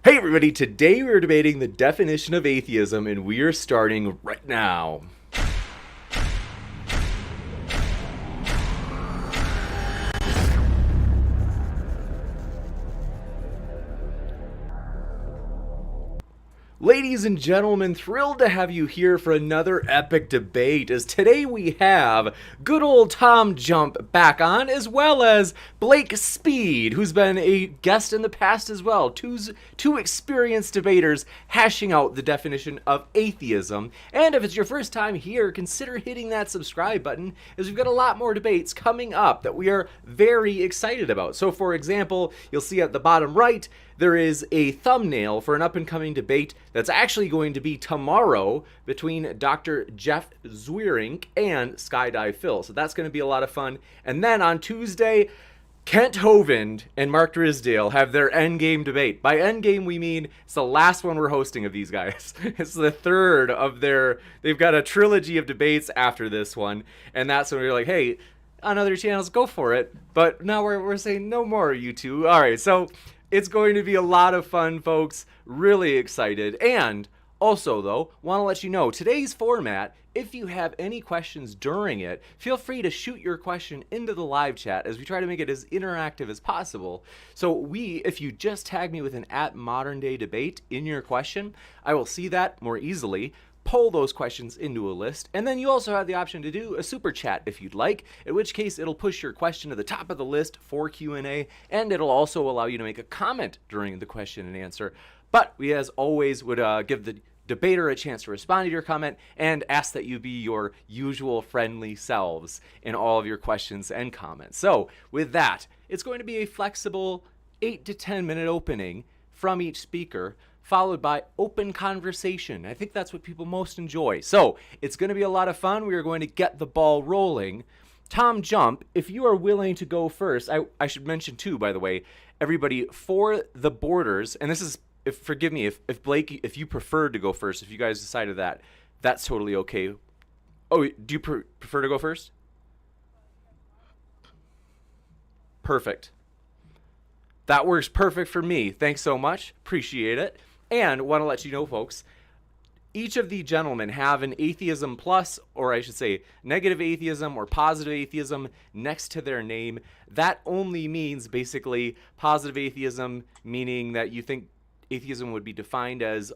Hey everybody, today we're debating the definition of atheism and we are starting right now. Ladies and gentlemen, thrilled to have you here for another epic debate. As today we have good old TJump back on, as well as Blake Speed, who's been a guest in the past as well. Two experienced debaters hashing out the definition of atheism. And if it's your first time here, consider hitting that subscribe button, as we've got a lot more debates coming up that we are very excited about. So, for example, you'll see at the bottom right, there is a thumbnail for an up-and-coming debate that's actually going to be tomorrow between Dr. Jeff Zwierink and Skydive Phil. So that's going to be a lot of fun. And then on Tuesday, Kent Hovind and Mark Drisdale have their endgame debate. By endgame, we mean it's the last one we're hosting of these guys. It's the third of their. They've got a trilogy of debates after this one, and that's when we're like, hey, on other channels, go for it. But now we're saying no more, you two. All right, so it's going to be a lot of fun, folks. Really excited. And also, though, want to let you know today's format, if you have any questions during it, feel free to shoot your question into the live chat as we try to make it as interactive as possible. So if you just tag me with an @ModernDayDebate in your question, I will see that more easily, pull those questions into a list, and then you also have the option to do a super chat if you'd like, in which case it'll push your question to the top of the list for Q&A, and it'll also allow you to make a comment during the question and answer. But we, as always, would give the debater a chance to respond to your comment and ask that you be your usual friendly selves in all of your questions and comments. So with that, it's going to be a flexible 8 to 10 minute opening from each speaker, followed by open conversation. I think that's what people most enjoy. So it's going to be a lot of fun. We are going to get the ball rolling. TJump, if you are willing to go first, I should mention too, by the way, everybody, for the borders, and this is, forgive me, if Blake, if you preferred to go first, if you guys decided that, that's totally okay. Oh, do you prefer to go first? Perfect. That works perfect for me. Thanks so much. Appreciate it. And want to let you know, folks, each of the gentlemen have an atheism plus, or I should say negative atheism or positive atheism next to their name. That only means basically positive atheism, meaning that you think atheism would be defined as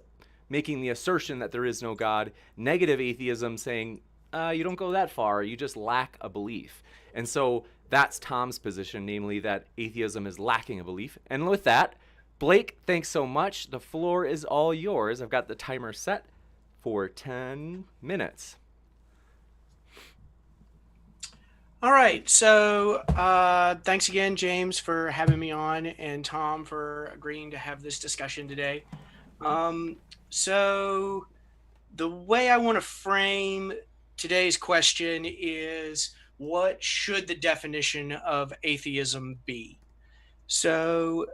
making the assertion that there is no God. Negative atheism saying you don't go that far, you just lack a belief. And so that's Tom's position, namely that atheism is lacking a belief. And with that, Blake, thanks so much. The floor is all yours. I've got the timer set for 10 minutes. All right. So thanks again, James, for having me on, and Tom for agreeing to have this discussion today. So the way I want to frame today's question is, what should the definition of atheism be? So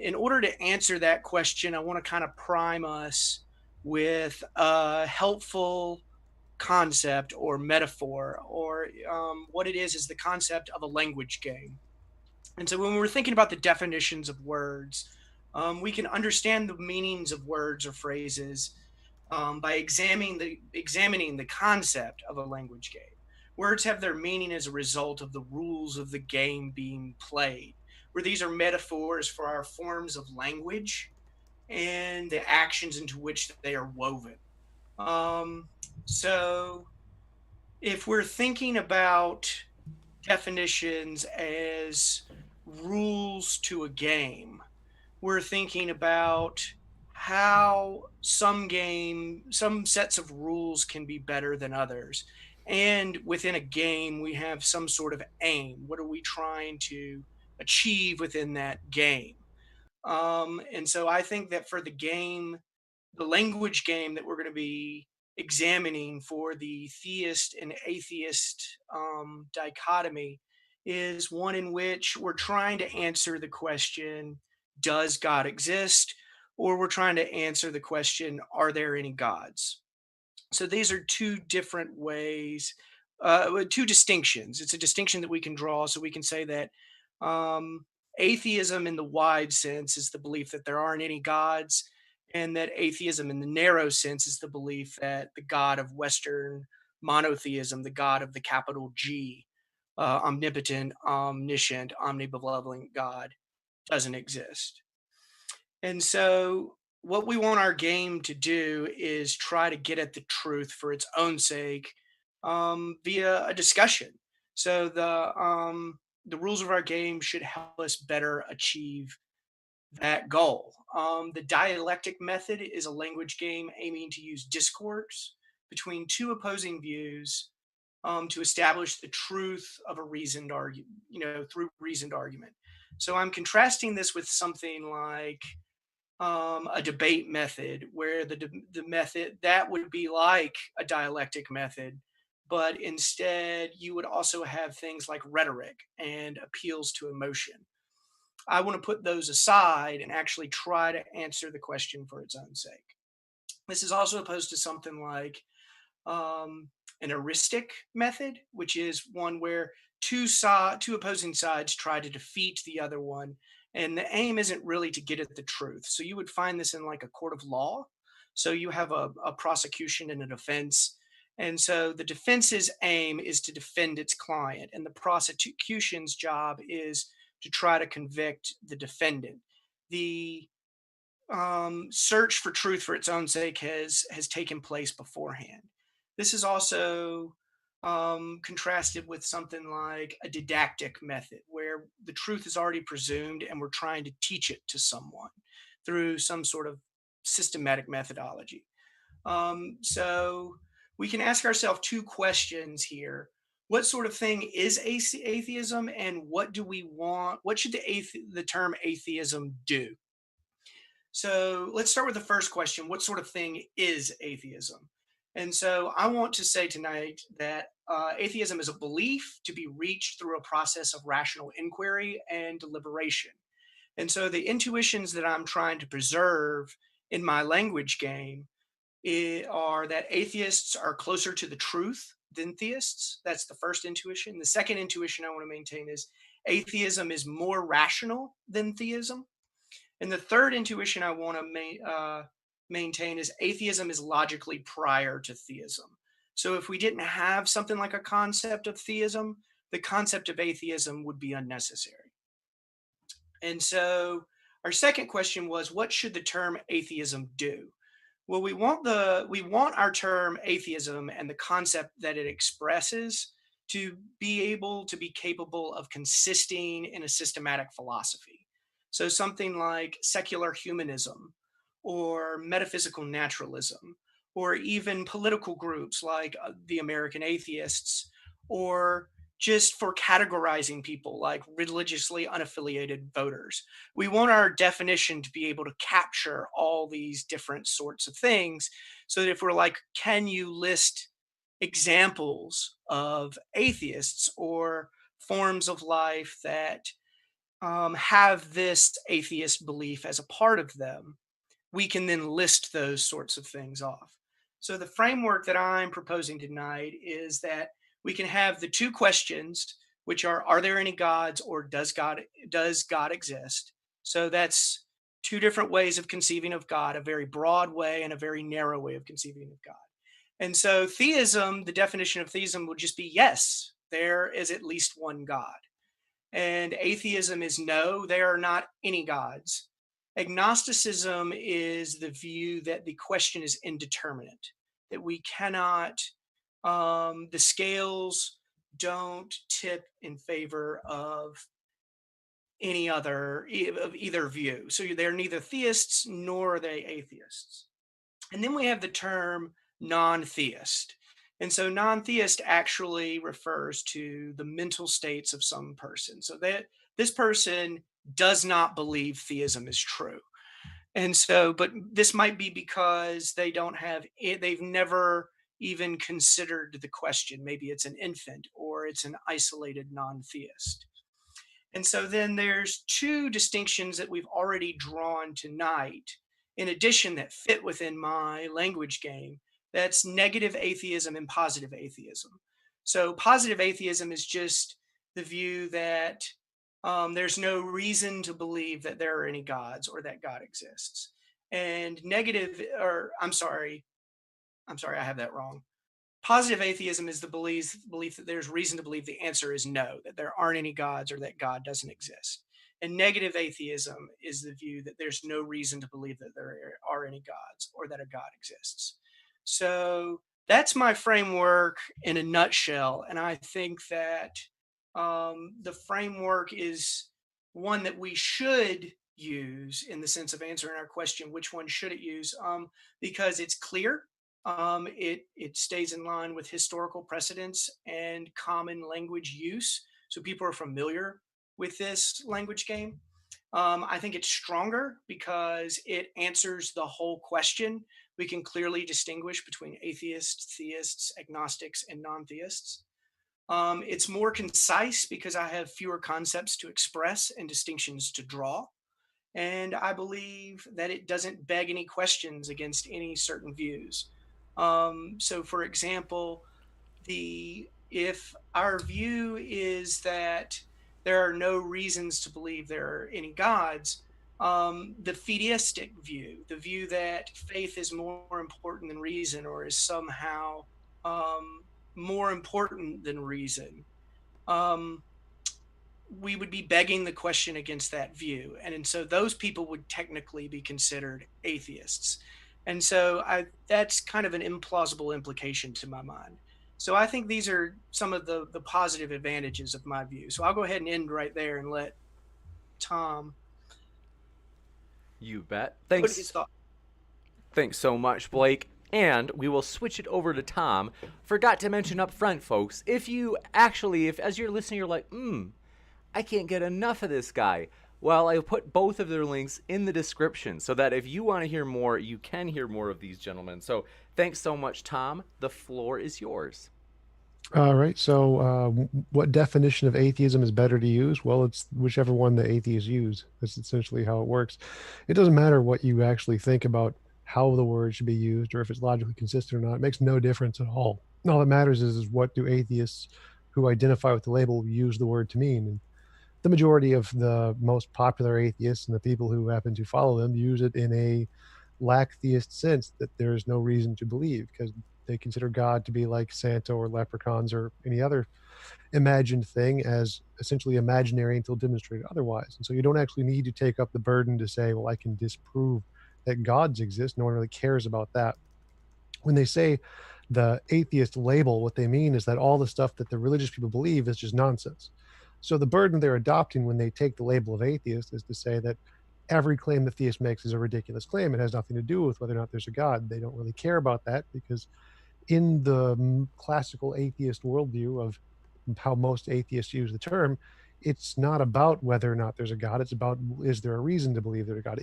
in order to answer that question, I want to kind of prime us with a helpful concept or metaphor, or what it is the concept of a language game. And so when we're thinking about the definitions of words, we can understand the meanings of words or phrases by examining the concept of a language game. Words have their meaning as a result of the rules of the game being played, where these are metaphors for our forms of language and the actions into which they are woven. Um, so, if we're thinking about definitions as rules to a game, we're thinking about how some sets of rules can be better than others. And within a game, we have some sort of aim. What are we trying to achieve within that game? And so I think that for the language game that we're going to be examining for the theist and atheist dichotomy is one in which we're trying to answer the question, does God exist? Or we're trying to answer the question, are there any gods? So these are two different ways, two distinctions. It's a distinction that we can draw. So we can say that Atheism in the wide sense is the belief that there aren't any gods, and that atheism in the narrow sense is the belief that the God of Western monotheism, the God of the capital G, omnipotent, omniscient, omnibenevolent God, doesn't exist. And so, what we want our game to do is try to get at the truth for its own sake, via a discussion. So the rules of our game should help us better achieve that goal. The dialectic method is a language game aiming to use discourse between two opposing views, to establish the truth of a reasoned argument, through reasoned argument. So I'm contrasting this with something like a debate method, where the method that would be like a dialectic method, but instead you would also have things like rhetoric and appeals to emotion. I want to put those aside and actually try to answer the question for its own sake. This is also opposed to something like an heuristic method, which is one where two opposing sides try to defeat the other one, and the aim isn't really to get at the truth. So you would find this in like a court of law. So you have a prosecution and a defense. And so the defense's aim is to defend its client, and the prosecution's job is to try to convict the defendant. The search for truth for its own sake has taken place beforehand. This is also contrasted with something like a didactic method, where the truth is already presumed and we're trying to teach it to someone through some sort of systematic methodology. So we can ask ourselves two questions here. What sort of thing is atheism, and what do we want? What should the term atheism do? So let's start with the first question. What sort of thing is atheism? And so I want to say tonight that atheism is a belief to be reached through a process of rational inquiry and deliberation. And so the intuitions that I'm trying to preserve in my language game are that atheists are closer to the truth than theists. That's the first intuition. The second intuition I want to maintain is atheism is more rational than theism. And the third intuition I want to maintain is atheism is logically prior to theism. So if we didn't have something like a concept of theism, the concept of atheism would be unnecessary. And so our second question was, what should the term atheism do? Well, we want our term atheism and the concept that it expresses to be able to be capable of consisting in a systematic philosophy. So something like secular humanism, or metaphysical naturalism, or even political groups like the American Atheists, or just for categorizing people like religiously unaffiliated voters. We want our definition to be able to capture all these different sorts of things, so that if we're like, can you list examples of atheists or forms of life that have this atheist belief as a part of them, we can then list those sorts of things off. So the framework that I'm proposing tonight is that we can have the two questions, which are there any gods, or does God exist? So that's two different ways of conceiving of God, a very broad way and a very narrow way of conceiving of God. And so theism, the definition of theism would just be yes, there is at least one God. And atheism is no, there are not any gods. Agnosticism is the view that the question is indeterminate, that we cannot, the scales don't tip in favor of of either view. So they're neither theists nor are they atheists. And then we have the term non-theist. And so non-theist actually refers to the mental states of some person. So that this person does not believe theism is true. And so, but this might be because they've never even considered the question. Maybe it's an infant, or it's an isolated non-theist. And so then there's two distinctions that we've already drawn tonight, in addition, that fit within my language game. That's negative atheism and positive atheism. So positive atheism is just the view that There's no reason to believe that there are any gods or that God exists. And negative, or I'm sorry, I have that wrong. Positive atheism is the belief that there's reason to believe the answer is no, that there aren't any gods or that God doesn't exist. And negative atheism is the view that there's no reason to believe that there are any gods or that a God exists. So that's my framework in a nutshell. And I think that the framework is one that we should use in the sense of answering our question, which one should it use? Because it's clear, it stays in line with historical precedents and common language use, so people are familiar with this language game. I think it's stronger because it answers the whole question. We can clearly distinguish between atheists, theists, agnostics, and non-theists. It's more concise because I have fewer concepts to express and distinctions to draw. And I believe that it doesn't beg any questions against any certain views. So, for example, the if our view is that there are no reasons to believe there are any gods, the fideistic view, the view that faith is more important than reason or is somehow um, more important than reason, um, we would be begging the question against that view. And so those people would technically be considered atheists. And so that's kind of an implausible implication to my mind. So I think these are some of the positive advantages of my view. So I'll go ahead and end right there and let Tom You bet. put his thought. Thanks so much, Blake. And we will switch it over to Tom. Forgot to mention up front, folks, if as you're listening, you're like, I can't get enough of this guy. Well, I put both of their links in the description so that if you want to hear more, you can hear more of these gentlemen. So thanks so much, Tom. The floor is yours. All right. So, what definition of atheism is better to use? Well, it's whichever one the atheists use. That's essentially how it works. It doesn't matter what you actually think about how the word should be used or if it's logically consistent or not. It makes no difference at all. All that matters is what do atheists who identify with the label use the word to mean. And the majority of the most popular atheists and the people who happen to follow them use it in a lack theist sense that there is no reason to believe because they consider God to be like Santa or leprechauns or any other imagined thing as essentially imaginary until demonstrated otherwise. And so you don't actually need to take up the burden to say, well, I can disprove that gods exist. No one really cares about that. When they say the atheist label, what they mean is that all the stuff that the religious people believe is just nonsense. So the burden they're adopting when they take the label of atheist is to say that every claim the theist makes is a ridiculous claim. It has nothing to do with whether or not there's a God. They don't really care about that because in the classical atheist worldview of how most atheists use the term, it's not about whether or not there's a God. It's about, is there a reason to believe there's a God?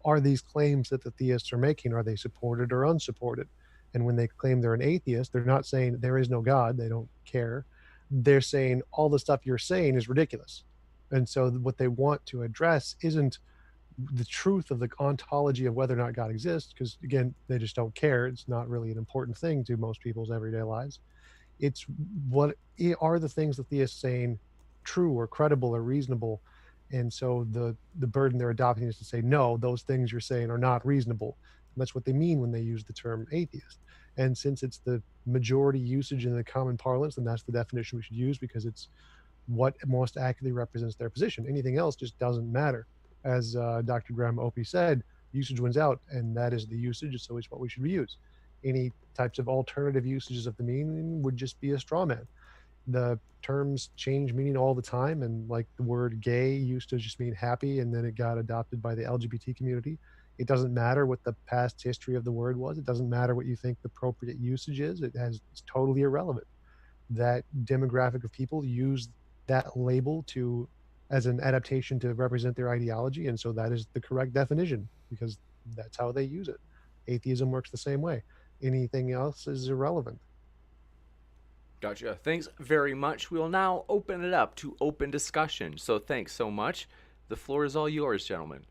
Are these claims that the theists are making, are they supported or unsupported? And when they claim they're an atheist, they're not saying there is no God. They don't care. They're saying all the stuff you're saying is ridiculous. And so what they want to address isn't the truth of the ontology of whether or not God exists, because again, they just don't care. It's not really an important thing to most people's everyday lives. It's what are the things that theists saying true or credible or reasonable. And so the burden they're adopting is to say, no, those things you're saying are not reasonable. And that's what they mean when they use the term atheist. And since it's the majority usage in the common parlance, then that's the definition we should use because it's what most accurately represents their position. Anything else just doesn't matter. As Dr. Graham Opie said, usage wins out, and that is the usage, so it's what we should use. Any types of alternative usages of the meaning would just be a straw man. The terms change meaning all the time, and like the word gay used to just mean happy, and then it got adopted by the LGBT community. It doesn't matter what the past history of the word was. It doesn't matter what you think the appropriate usage is. It's totally irrelevant. That demographic of people use that label to as an adaptation to represent their ideology, and so that is the correct definition because that's how they use it. Atheism works the same way. Anything else is irrelevant. Gotcha. Thanks very much. We will now open it up to open discussion. So thanks so much. The floor is all yours, gentlemen.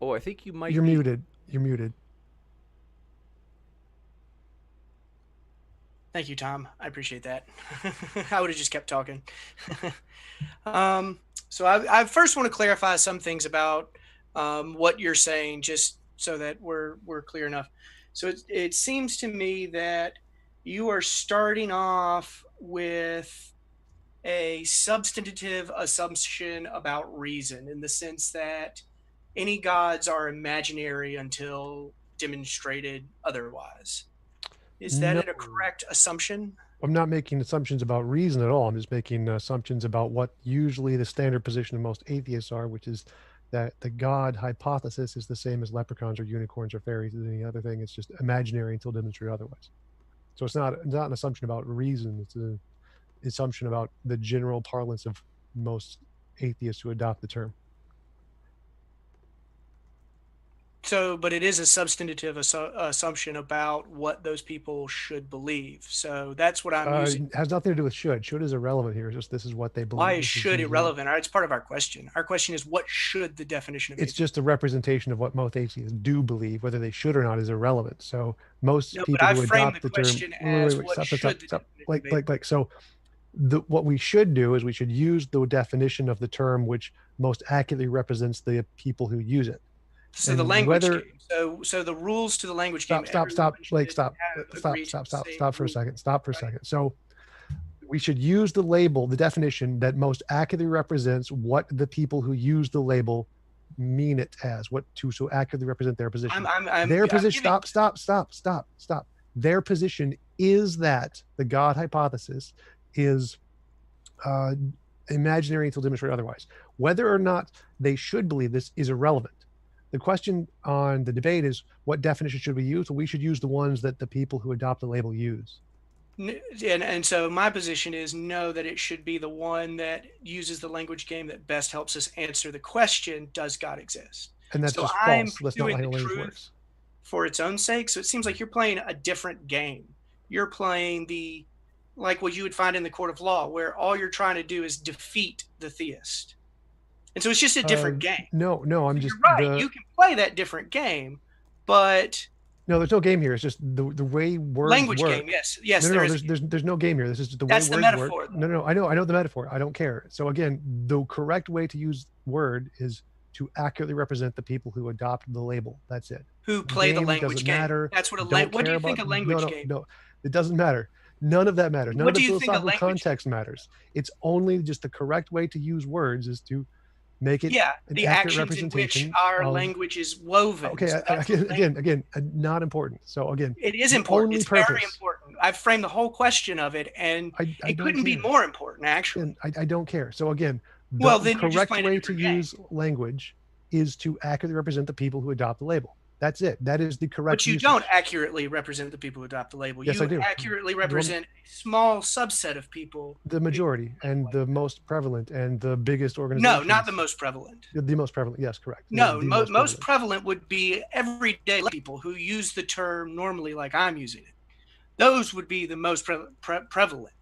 Oh, I think you might You're be... muted. You're muted. Thank you, Tom. I appreciate that. I would have just kept talking. So I first want to clarify some things about what you're saying, just so that we're clear enough. So it seems to me that you are starting off with a substantive assumption about reason, in the sense that any gods are imaginary until demonstrated otherwise. Is that No, a correct assumption? I'm not making assumptions about reason at all. I'm just making assumptions about what usually the standard position of most atheists are, which is that the God hypothesis is the same as leprechauns or unicorns or fairies or any other thing. It's just imaginary until demonstrated otherwise. So it's not an assumption about reason. It's an assumption about the general parlance of most atheists who adopt the term. So, but it is a substantive assumption about what those people should believe. So that's what I'm using. It has nothing to do with should. Should is irrelevant here. It's just this is what they believe. Why is This should usually irrelevant? It's part of our question. Our question is, what should the definition of It's atheism? just a representation of what most atheists do believe. Whether they should or not is irrelevant. So most No, but people I who framed adopt the the term. question as what Stop, should stop, the stop. definition of atheism? So what we should do is we should use the definition of the term which most accurately represents the people who use it. So the And language whether game. So the rules to the language game. stop everyone should stop have stop agreed to the stop same stop for a rules, second stop for a right? second. So we should use the label, the definition that most accurately represents what the people who use the label mean it as, what to so accurately represent their position. Their position. Stop. Their position is that the God hypothesis is imaginary until demonstrated otherwise. Whether or not they should believe this is irrelevant. The question on the debate is, what definition should we use? Well, we should use the ones that the people who adopt the label use. And so my position is no, that it should be the one that uses the language game that best helps us answer the question, does God exist? And that's So just I'm false. That's not pursuing how the language truth works. for its own sake. So it seems like you're playing a different game. You're playing like what you would find in the court of law, where all you're trying to do is defeat the theist. And so it's just a different game. No, I'm just you're right. You can play that different game, but no, there's no game here. It's just the way words language work. game. Yes. No, there's no game here. This is just the way That's words the metaphor, work. No, I know the metaphor. I don't care. So again, the correct way to use word is to accurately represent the people who adopt the label. That's it. Who play the language game. Matter. That's what what do you think a language game? No, it doesn't matter. None of that matters. None of the philosophical context matters. It's only just the correct way to use words is to make it the actions in which our language is woven. Okay, so again, not important. So again, it is important. It's very important. I've framed the whole question of it, and it couldn't be more important, actually. I don't care. So again, the correct way to use language is to accurately represent the people who adopt the label. That's it. That is the correct. But you don't accurately represent the people who adopt the label. Yes, I do. Accurately represent a small subset of people. The majority and the most prevalent and the biggest organization. No, not the most prevalent. The most prevalent. Yes, correct. No, most prevalent would be everyday people who use the term normally, like I'm using it. Those would be the most prevalent.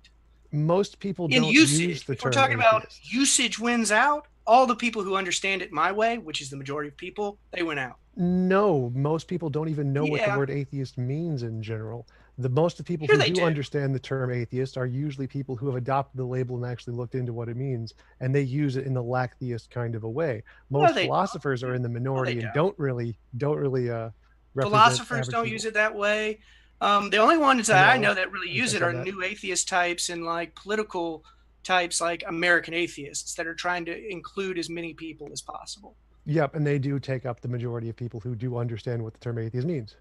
Most people don't use the term. If we're talking about usage wins out, all the people who understand it my way, which is the majority of people, they win out. No, most people don't even know what the word atheist means in general. Most of the people who do understand the term atheist are usually people who have adopted the label and actually looked into what it means, and they use it in the lack-theist kind of a way. Most philosophers are in the minority and don't really represent philosophers don't use it that way. The only ones that I know that really use it are new atheist types and like political types like American atheists that are trying to include as many people as possible. Yep, and they do take up the majority of people who do understand what the term atheist means.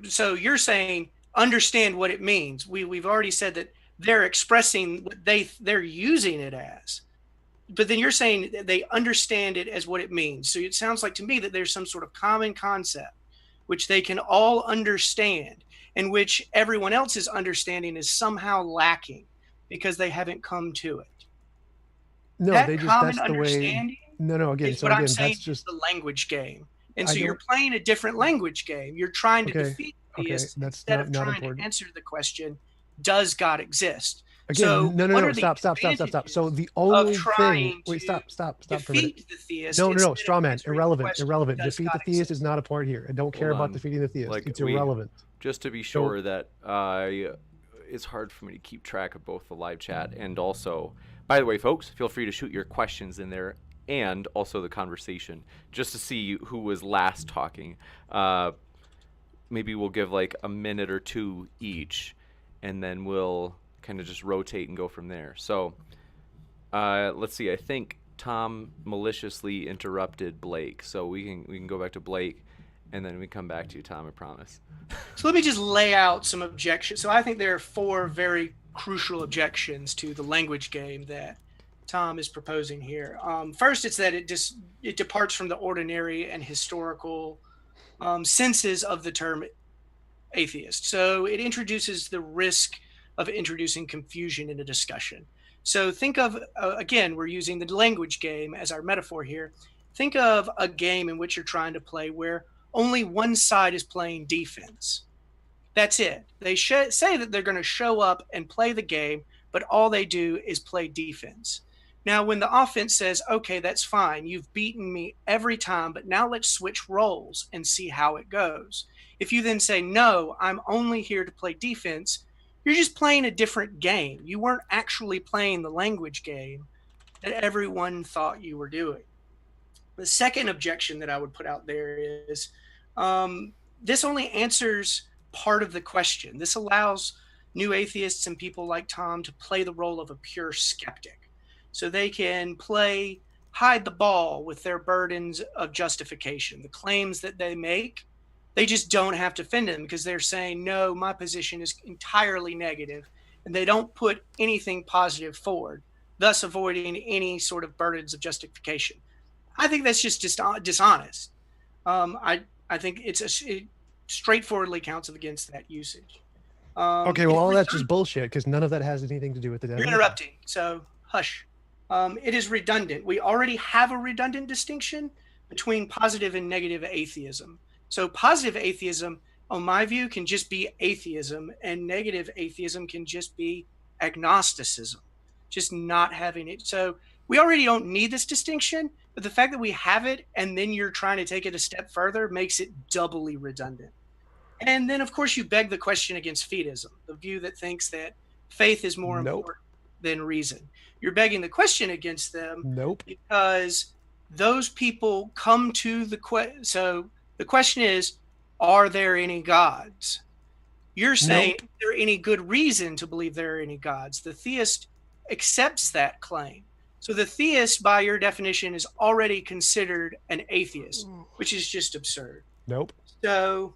So you're saying understand what it means. We've already said that they're expressing what they're using it as, but then you're saying that they understand it as what it means. So it sounds like to me that there's some sort of common concept which they can all understand, and which everyone else's understanding is somehow lacking because they haven't come to it. No, that they just common that's the way. No, again, is what I'm saying that's just the language game. And so you're playing a different language game. You're trying to defeat theists instead of trying to answer the question, does God exist? Again, so no, stop. So the only thing, wait, stop for a minute. The theist straw man, irrelevant. Defeat the theist is not a part here. I don't care about defeating the theist. It's irrelevant. just to be So- sure that it's hard for me to keep track of both the live chat and also, by the way, folks, feel free to shoot your questions in there and also the conversation just to see who was last talking. Maybe we'll give like a minute or two each, and then we'll kind of just rotate and go from there. So let's see. I think Tom maliciously interrupted Blake, so we can go back to Blake, and then we come back to you, Tom. I promise. So let me just lay out some objections. So I think there are 4 very crucial objections to the language game that Tom is proposing here. First, it's that it departs from the ordinary and historical senses of the term atheist. So it introduces the risk of introducing confusion in a discussion. So think of, again, we're using the language game as our metaphor here. Think of a game in which you're trying to play where only one side is playing defense. That's it. They say that they're going to show up and play the game, but all they do is play defense. Now, when the offense says, okay, that's fine, you've beaten me every time, but now let's switch roles and see how it goes. If you then say, no, I'm only here to play defense, you're just playing a different game. You weren't actually playing the language game that everyone thought you were doing. The second objection that I would put out there is this only answers part of the question. This allows new atheists and people like Tom to play the role of a pure skeptic. So they can play hide the ball with their burdens of justification. The claims that they make, they just don't have to defend them because they're saying, no, my position is entirely negative, and they don't put anything positive forward, thus avoiding any sort of burdens of justification. I think that's just dishonest. I think it straightforwardly counts against that usage. Okay, well, all that's just bullshit because none of that has anything to do with the You're definition. interrupting, so hush. It is redundant. We already have a redundant distinction between positive and negative atheism. So positive atheism, on my view, can just be atheism, and negative atheism can just be agnosticism, just not having it. So we already don't need this distinction, but the fact that we have it and then you're trying to take it a step further makes it doubly redundant. And then, of course, you beg the question against fideism, the view that thinks that faith is more important than reason. You're begging the question against them because those people come to the question. So the question is, are there any gods? You're saying, is there any good reason to believe there are any gods? The theist accepts that claim. So the theist, by your definition, is already considered an atheist, which is just absurd. So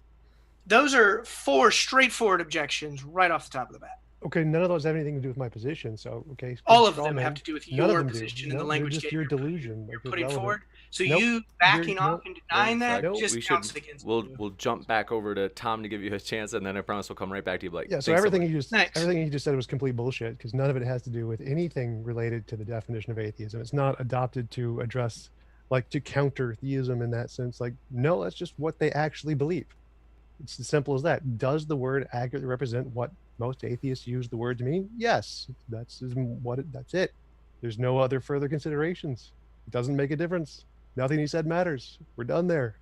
those are 4 straightforward objections right off the top of the bat. Okay, none of those have anything to do with my position. So, okay. All of them have to do with your position in the language just your delusion. You're putting forward. So you backing off and denying that just counts against you. We'll jump back over to Tom to give you his chance, and then I promise we'll come right back to you, Blake. Yeah, so everything you just said was complete bullshit because none of it has to do with anything related to the definition of atheism. It's not adopted to address, like, to counter theism in that sense. Like, no, that's just what they actually believe. It's as simple as that. Does the word accurately represent what most atheists use the word to mean? Yes, that's it. There's no other further considerations. It doesn't make a difference. Nothing he said matters. We're done there.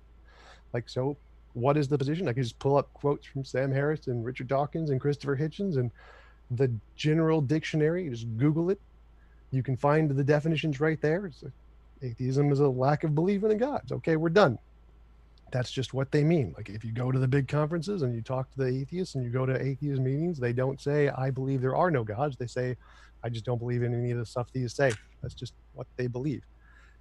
Like, so what is the position? I can just pull up quotes from Sam Harris and Richard Dawkins and Christopher Hitchens and the general dictionary. You just Google it. You can find the definitions right there. It's like, atheism is a lack of belief in a God. Okay, we're done. That's just what they mean. Like, if you go to the big conferences and you talk to the atheists and you go to atheist meetings, they don't say, I believe there are no gods. They say, I just don't believe in any of the stuff theists say. That's just what they believe.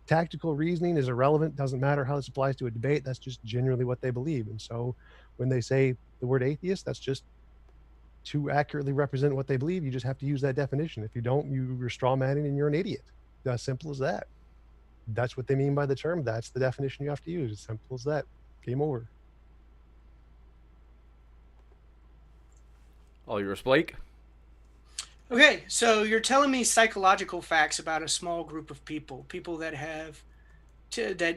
Tactical reasoning is irrelevant. Doesn't matter how this applies to a debate. That's just generally what they believe. And so when they say the word atheist, that's just to accurately represent what they believe. You just have to use that definition. If you don't, you're straw manning and you're an idiot. As simple as that. That's what they mean by the term. That's the definition you have to use. As simple as that. Game over. All yours, Blake. Okay, so you're telling me psychological facts about a small group of people that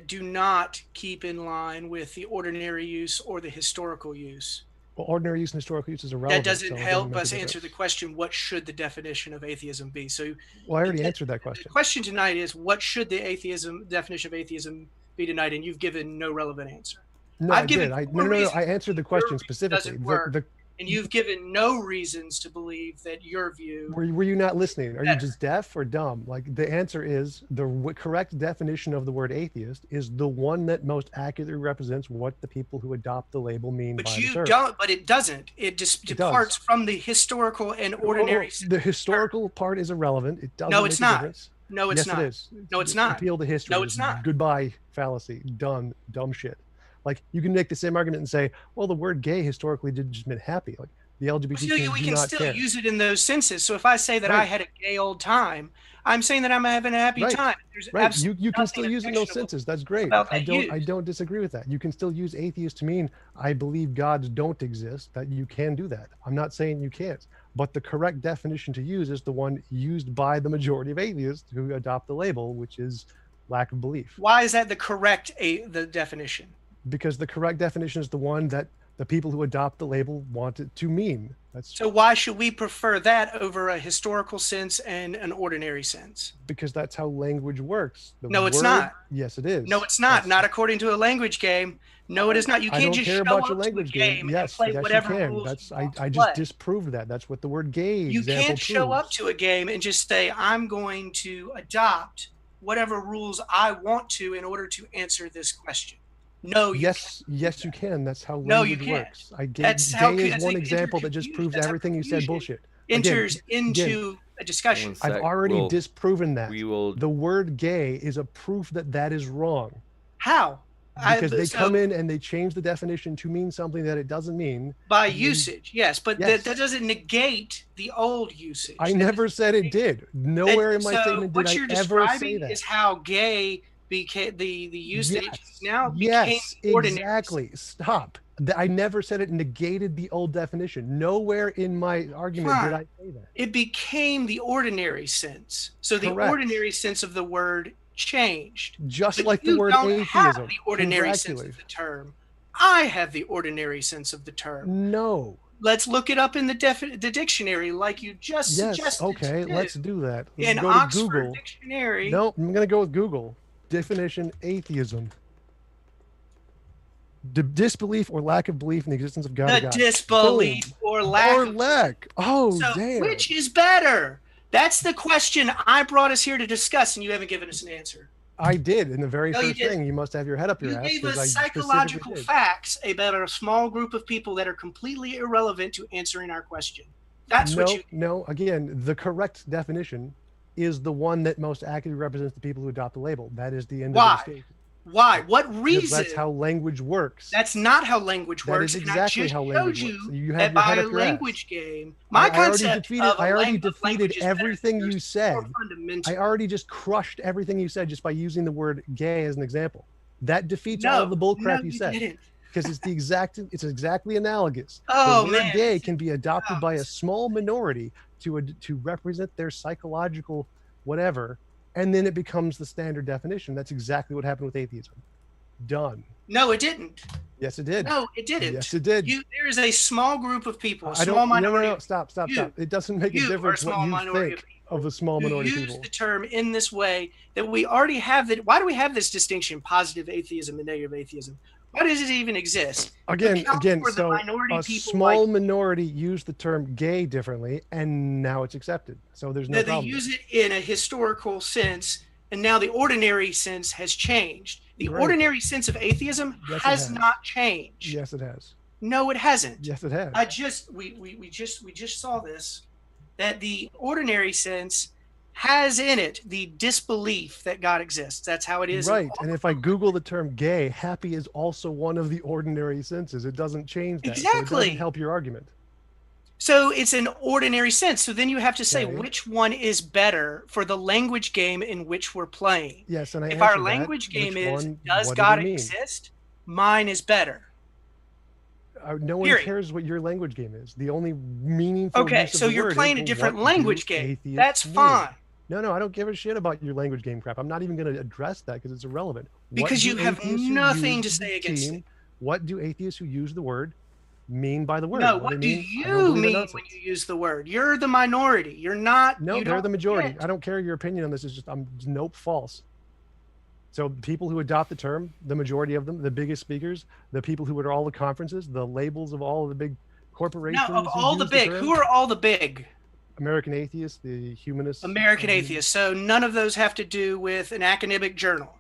do not keep in line with the ordinary use or the historical use. Well, ordinary use and historical use is irrelevant. That doesn't help us answer the question, what should the definition of atheism be? So, well, I already answered that question. The question tonight is, what should the definition of atheism be tonight? And you've given no relevant answer. No, I've I given did. I four no. reasons I answered the your question view specifically. doesn't work, and you've given no reasons to believe that your view Were you not listening? Are you better. just deaf or dumb? Like the answer is the correct definition of the word atheist is the one that most accurately represents what the people who adopt the label mean But by the you term. don't. But it doesn't. It just It departs does. from the historical and ordinary. The historical part is irrelevant. It doesn't No, make it's a not. difference. No, it's Yes, it not. is. No, it's not. Appeal to history. No, it's not. Goodbye fallacy. Done. Dumb shit. Like you can make the same argument and say, well, the word gay historically did just mean happy. Like the LGBT So community we do can not still care. use it in those senses. So if I say that I Right. had a gay old time, I'm saying that I'm having a happy Right. time. There's Right. absolutely You can nothing still use it in those objectionable senses. That's great. about I that don't use. disagree with that. You can still use atheist to mean I believe gods don't exist, that you can do that. I'm not saying you can't. But the correct definition to use is the one used by the majority of atheists who adopt the label, which is lack of belief. Why is that the correct the definition? Because the correct definition is the one that the people who adopt the label want it to mean. That's So why should we prefer that over a historical sense and an ordinary sense? because that's how language works. The No, it's word- not. Yes, it is. No, it's not. That's- Not according to a language game. No, it is not. You I can't don't just care show about up your to a language game game. and Yes, play yes, whatever you can. rules That's you want to I just play. disproved that. That's what the word gay You example can't show up proves. to a game and just say, I'm going to adopt whatever rules I want to in order to answer this question. No, you Yes, can't. yes, you can. That's how No, you language can't. works. I gave That's how gay is that's one an example that just interconfusion. proves That's how everything you said confusion bullshit. enters again, into a discussion. One sec. I've already We'll- disproven that. We will. The word gay is a proof that that is wrong. How? Because they come in and they change the definition to mean something that it doesn't mean. By and then- usage, yes, but Yes. that doesn't negate the old usage. I That never doesn't said it negate- did. Nowhere in my so statement did what I you're ever say describing that. is how gay became the usage Yes, now became yes, ordinary. exactly. Stop. I never said it negated the old definition. Nowhere in my argument did Fine. I say that. It became the ordinary sense. So the Correct. ordinary sense of the word changed. Just But like the you word don't have atheism. the ordinary sense Congratulate. of the term. I have the ordinary sense of the term. No. Let's look it up in the dictionary, like you just Yes. suggested. Okay. to do. Let's do that. Let's In go to Oxford Google. Dictionary. No, I'm gonna go with Google. Definition: atheism. Disbelief or lack of belief in the existence of God. The or gods. disbelief Boom. or lack Or of lack. Oh, So damn. which is better? That's the question I brought us here to discuss, and you haven't given us an answer. I did in the very No, you first didn't. thing. You must have your head up your You ass. gave 'Cause I us specifically psychological did. facts about a small group of people that are completely irrelevant to answering our question. That's what you. No. Again, the correct definition is the one that most accurately represents the people who adopt the label. That is the end Why? of the statement. Why? What Because reason? that's how language works. That's not how language That works. is and I exactly just how showed language you works. You have that your by head a up your ass. language game, my I already concept defeated. of a I already language defeated is better everything than you yours. said. More fundamental. I already just crushed everything you said just by using the word gay as an example. That defeats no, all of the bullcrap no, you said. didn't. Because it's exactly analogous. Oh, the word man. gay can be adopted by a this- small minority to represent their psychological whatever, and then it becomes the standard definition. That's exactly what happened with atheism. Done. No, it didn't. Yes, it did. No, it didn't. Yes, it did. There is a small group of people, a I small don't. minority. No. Stop. You- It doesn't make a You are a difference what small you minority think of people of a small who minority of use people. the term in this way that we already have that. Why do we have this distinction, positive atheism and negative atheism? Why does it even exist? Again, account for the so minority a people small like- minority used the term gay differently, and now it's accepted. So there's no That they problem. use it in a historical sense, and now the ordinary sense has changed. The Right. ordinary sense of atheism Yes, it has has. not changed. Yes, it has. No, it hasn't. Yes, it has. we just saw this, that the ordinary sense has in it the disbelief that God exists. That's how it is. in Right. all- And if I Google the term gay, happy is also one of the ordinary senses. It doesn't change that. So it Exactly. doesn't help your argument. So it's an ordinary sense. So then you have to say Okay. which one is better for the language game in which we're playing. Yes, and I If our answered that. language game Which is one? does What did God it mean? exist? Mine is better. No one Period. cares what your language game is. The only meaningful Okay, use of so the you're word is, playing a well, different what do language game. atheists That's mean? fine. No, I don't give a shit about your language game crap. I'm not even going to address that because it's irrelevant. What Because do you have atheists who nothing use to say the against team- it. What do atheists who use the word mean by the word? No, Well, what they do mean, I you don't believe in mean nonsense. when you use the word? You're the minority. You're not. No, you they're don't the majority. get- I don't care your opinion on this. It's just nope, false. So people who adopt the term, the majority of them, the biggest speakers, the people who are all the conferences, the labels of all of the big corporations. Now, of who all the use big, term, who are all the big? American atheists, the humanists. American atheists. So none of those have to do with an academic journal.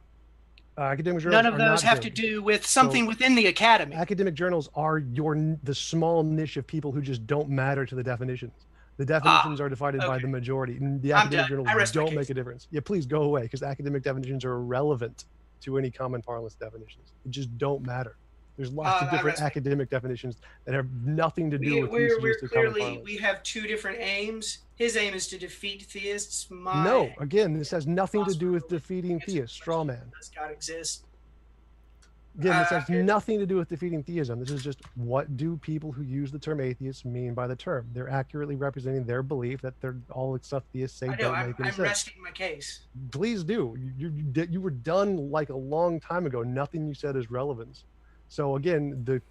Academic journals. None of those have to do with something within the academy. Academic journals are the small niche of people who just don't matter to the definitions. The definitions are defined by the majority. And the academic journals don't make a difference. Yeah, please go away, because academic definitions are irrelevant to any common parlance definitions. They just don't matter. There's lots of different academic definitions that have nothing to do with we're clearly, we have two different aims. His aim is to defeat theists. No, again, this has nothing to do with defeating theists. Straw man. Does God exist? Again, this has nothing to do with defeating theism. This is just, what do people who use the term atheist mean by the term? They're accurately representing their belief that they're all the stuff theists say don't make any sense. I'm resting my case. Please do. You were done like a long time ago. Nothing you said is relevant. So again, the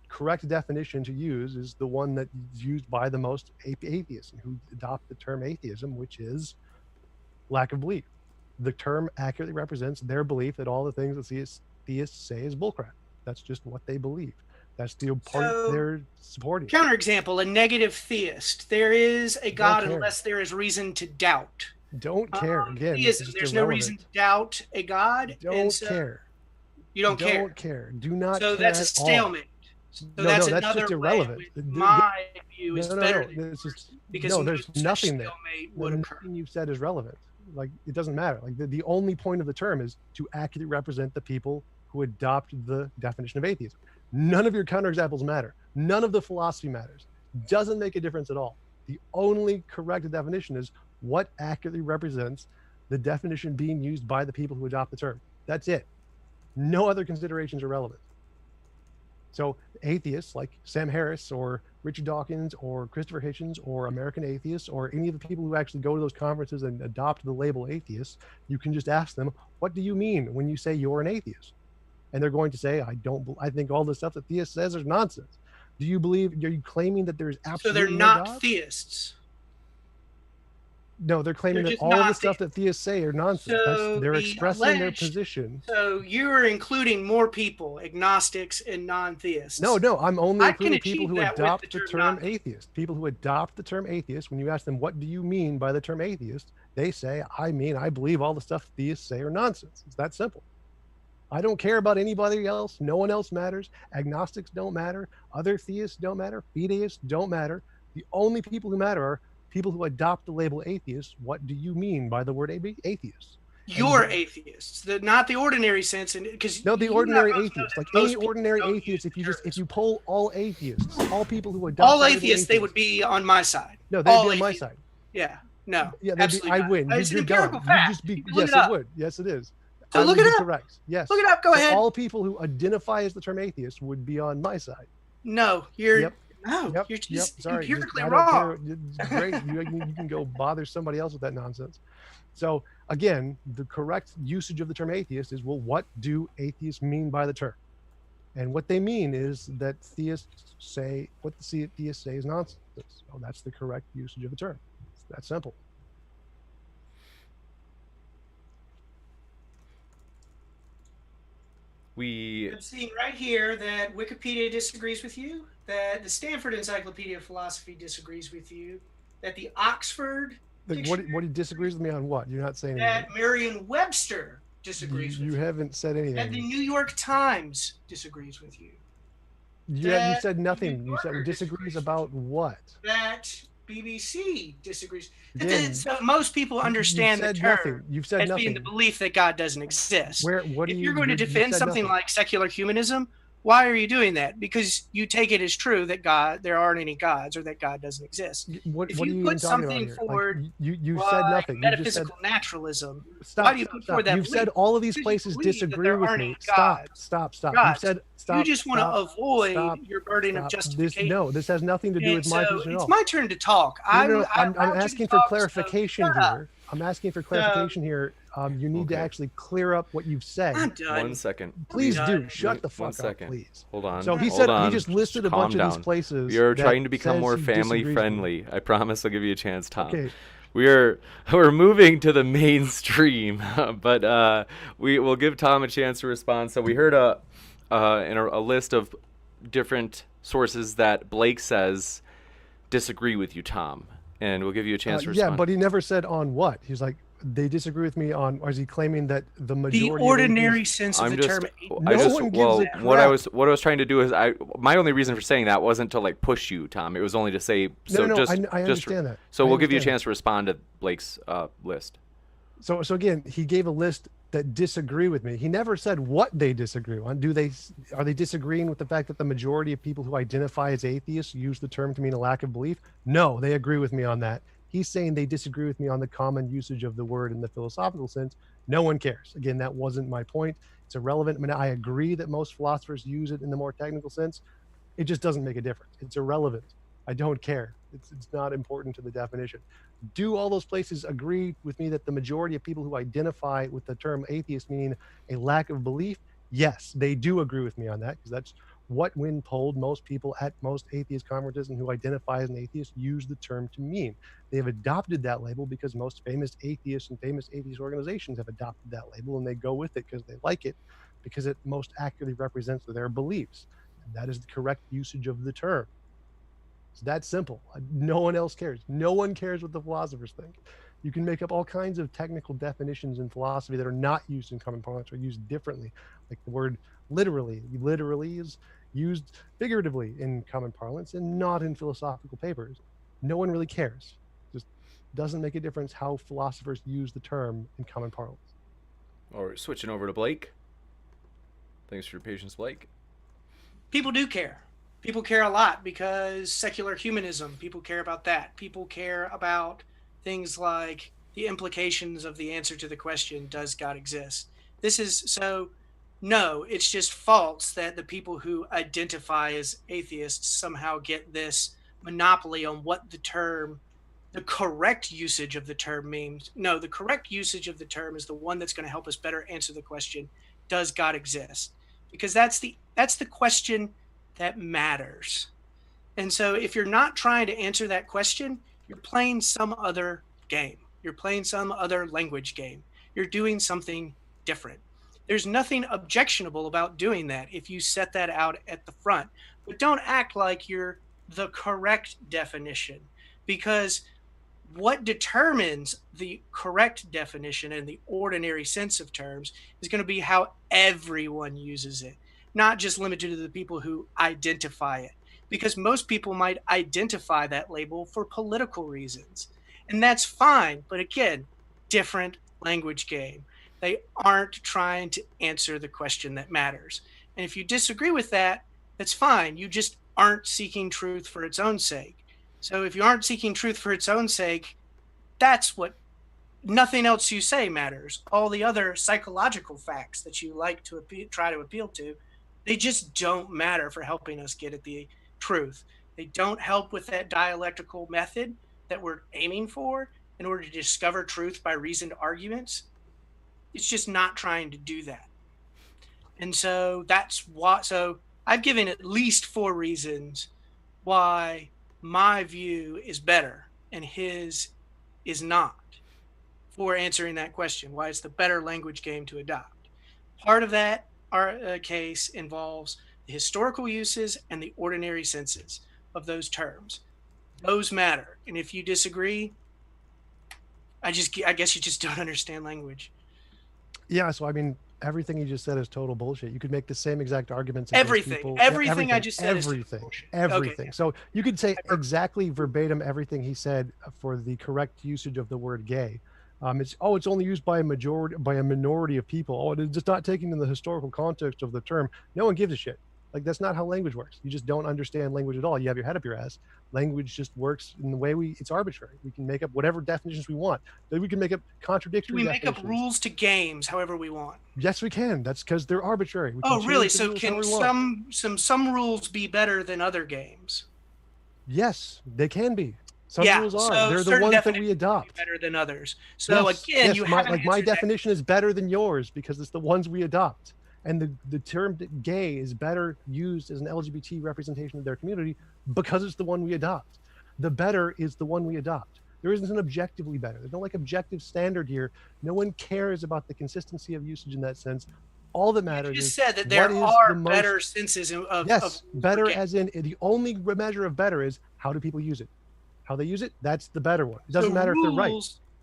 correct definition to use is the one that is used by the most atheists who adopt the term atheism, which is lack of belief. The term accurately represents their belief that all the things that theists say is bullcrap. That's just what they believe. That's the part they're supporting. Counterexample, a negative theist. There is a God unless there is reason to doubt. Don't care. Again, there's no reason to doubt a God. Don't care. You don't care. Don't care. Do not care. So that's a stalemate. So that's just irrelevant. My view is better than yours, because there's nothing there. Nothing you've said is relevant. Like, it doesn't matter. Like, the only point of the term is to accurately represent the people who adopt the definition of atheism. None of your counterexamples matter. None of the philosophy matters. Doesn't make a difference at all. The only correct definition is what accurately represents the definition being used by the people who adopt the term. That's it. No other considerations are relevant. So atheists like Sam Harris or Richard Dawkins or Christopher Hitchens or American atheists or any of the people who actually go to those conferences and adopt the label atheist, you can just ask them, what do you mean when you say you're an atheist? And they're going to say, I think all the stuff that theist says is nonsense. Are you claiming that there's absolutely so they're not theists? No, they're claiming that all the stuff that theists say are nonsense. So they're expressing their position. So you're including more people, agnostics and non-theists. No, I'm only including people who adopt the term atheist. People who adopt the term atheist, when you ask them, what do you mean by the term atheist? They say, I believe all the stuff theists say are nonsense. It's that simple. I don't care about anybody else. No one else matters. Agnostics don't matter. Other theists don't matter. Fideists don't matter. The only people who matter are people who adopt the label atheist. What do you mean by the word atheist? You're atheists, not the ordinary sense, and because the ordinary atheist, like any ordinary atheist. If you poll all atheists, all people who adopt all atheists, they would be on my side. No, they'd be on my side. Yeah, no, yeah, I win. It's an empirical fact. Yes, it would. Yes, it is. So look it up. Correct. Yes. Look it up. Go ahead. All people who identify as the term atheist would be on my side. No, you're. Yep. No, you're just Sorry, empirically wrong. It's great. You can go bother somebody else with that nonsense. So again, the correct usage of the term atheist is, well, what do atheists mean by the term? And what they mean is that theists say, what the theists say is nonsense. So that's the correct usage of the term. It's that simple. I'm seeing right here that Wikipedia disagrees with you, that the Stanford Encyclopedia of Philosophy disagrees with you, that the Oxford what he disagrees with me on what? You're not saying that anything. Merriam-Webster disagrees with you. You haven't said anything. That the New York Times disagrees with you. You said nothing. You said disagrees about what? That BBC disagrees. So most people understand the term You've said as nothing. being the belief that God doesn't exist. If you're going to defend something like secular humanism, why are you doing that? Because you take it as true that there aren't any gods or that God doesn't exist. What if are you you put something about forward, like, you said nothing. Metaphysical naturalism. Stop, why do you put forward that? You've said all of these places disagree with me. Stop. God. You said stop. You just want to avoid your burden of justification. This has nothing to do with my position at all. It's my turn to talk. I'm asking for clarification here. I'm asking for clarification here. You need to actually clear up what you've said. I'm done. 1 second. Please do. Shut the fuck 1 second. up, please. Hold on. So he just listed a bunch of these places. You're trying to become more family friendly. I promise I'll give you a chance, Tom. Okay. we're moving to the mainstream, but we will give Tom a chance to respond. So we heard a list of different sources that Blake says disagree with you, Tom, and we'll give you a chance to respond. Yeah, but he never said on what. He's like, they disagree with me on, or is he claiming that the majority The ordinary sense of I'm the just, term. I just, one gives well, a what I crap. was trying to do is my only reason for saying that wasn't to like push you, Tom. It was only to say, so No, just, I understand that. So I we'll give you a understand chance to respond to Blake's list. So again, he gave a list that disagree with me. He never said what they disagree on. Are they disagreeing with the fact that the majority of people who identify as atheists use the term to mean a lack of belief? No, they agree with me on that. He's saying they disagree with me on the common usage of the word in the philosophical sense. No one cares. Again, that wasn't my point. It's irrelevant. I mean, I agree that most philosophers use it in the more technical sense. It just doesn't make a difference. It's irrelevant. I don't care. It's not important to the definition. Do all those places agree with me that the majority of people who identify with the term atheist meaning a lack of belief? Yes, they do agree with me on that, because that's what, when polled, most people at most atheist conferences and who identify as an atheist use the term to mean. They have adopted that label because most famous atheists and famous atheist organizations have adopted that label, and they go with it because they like it, because it most accurately represents their beliefs. And that is the correct usage of the term. It's that simple. No one else cares. No one cares what the philosophers think. You can make up all kinds of technical definitions in philosophy that are not used in common parlance or used differently. Like the word literally. Literally is used figuratively in common parlance and not in philosophical papers. No one really cares. Just doesn't make a difference how philosophers use the term in common parlance. All right, switching over to Blake. Thanks for your patience, Blake. People do care. People care a lot because secular humanism, people care about that. People care about things like the implications of the answer to the question, does God exist? This is so, no, it's just false that the people who identify as atheists somehow get this monopoly on what the term, the correct usage of the term means. No, the correct usage of the term is the one that's going to help us better answer the question, does God exist? Because that's the question that matters. And so if you're not trying to answer that question, you're playing some other game. You're playing some other language game. You're doing something different. There's nothing objectionable about doing that if you set that out at the front. But don't act like you're the correct definition, because what determines the correct definition in the ordinary sense of terms is going to be how everyone uses it, not just limited to the people who identify it, because most people might identify that label for political reasons. And that's fine. But again, different language game. They aren't trying to answer the question that matters. And if you disagree with that, that's fine. You just aren't seeking truth for its own sake. So if you aren't seeking truth for its own sake, that's what, nothing else you say matters. All the other psychological facts that you like to try to appeal to, they just don't matter for helping us get at the truth. They don't help with that dialectical method that we're aiming for in order to discover truth by reasoned arguments. It's just not trying to do that. And so that's why, so I've given at least 4 reasons why my view is better and his is not for answering that question, why it's the better language game to adopt. Part of that case involves the historical uses and the ordinary senses of those terms. Those matter. And if you disagree, I guess you just don't understand language. Yeah, so I mean, everything you just said is total bullshit. You could make the same exact arguments. Everything I just said everything, is bullshit. everything. Okay. So you could say exactly verbatim everything he said for the correct usage of the word gay. It's only used by a minority of people. Oh, it's just not taking in the historical context of the term. No one gives a shit. Like, that's not how language works. You just don't understand language at all. You have your head up your ass. Language just works in the way it's arbitrary. We can make up whatever definitions we want. Then we can make up contradictory We definitions. make up rules to games however we want. Yes, we can. That's because they're arbitrary. We Oh, can really? change the So rules can however we want. some rules be better than other games? Yes, they can be. Some Yeah, rules are. so They're the certain ones that definitions we be adopt. better than others. So Yes, again, yes, you my haven't my answered that. definition is better than yours because it's the ones we adopt. And the term gay is better used as an LGBT representation of their community because it's the one we adopt. The better is the one we adopt. There isn't an objectively better. There's no like objective standard here. No one cares about the consistency of usage in that sense. All that matters You just is said that what there is are the most better senses of yes, better okay. as in the only measure of better is how do people use it? How they use it, that's the better one. It doesn't matter if they're right.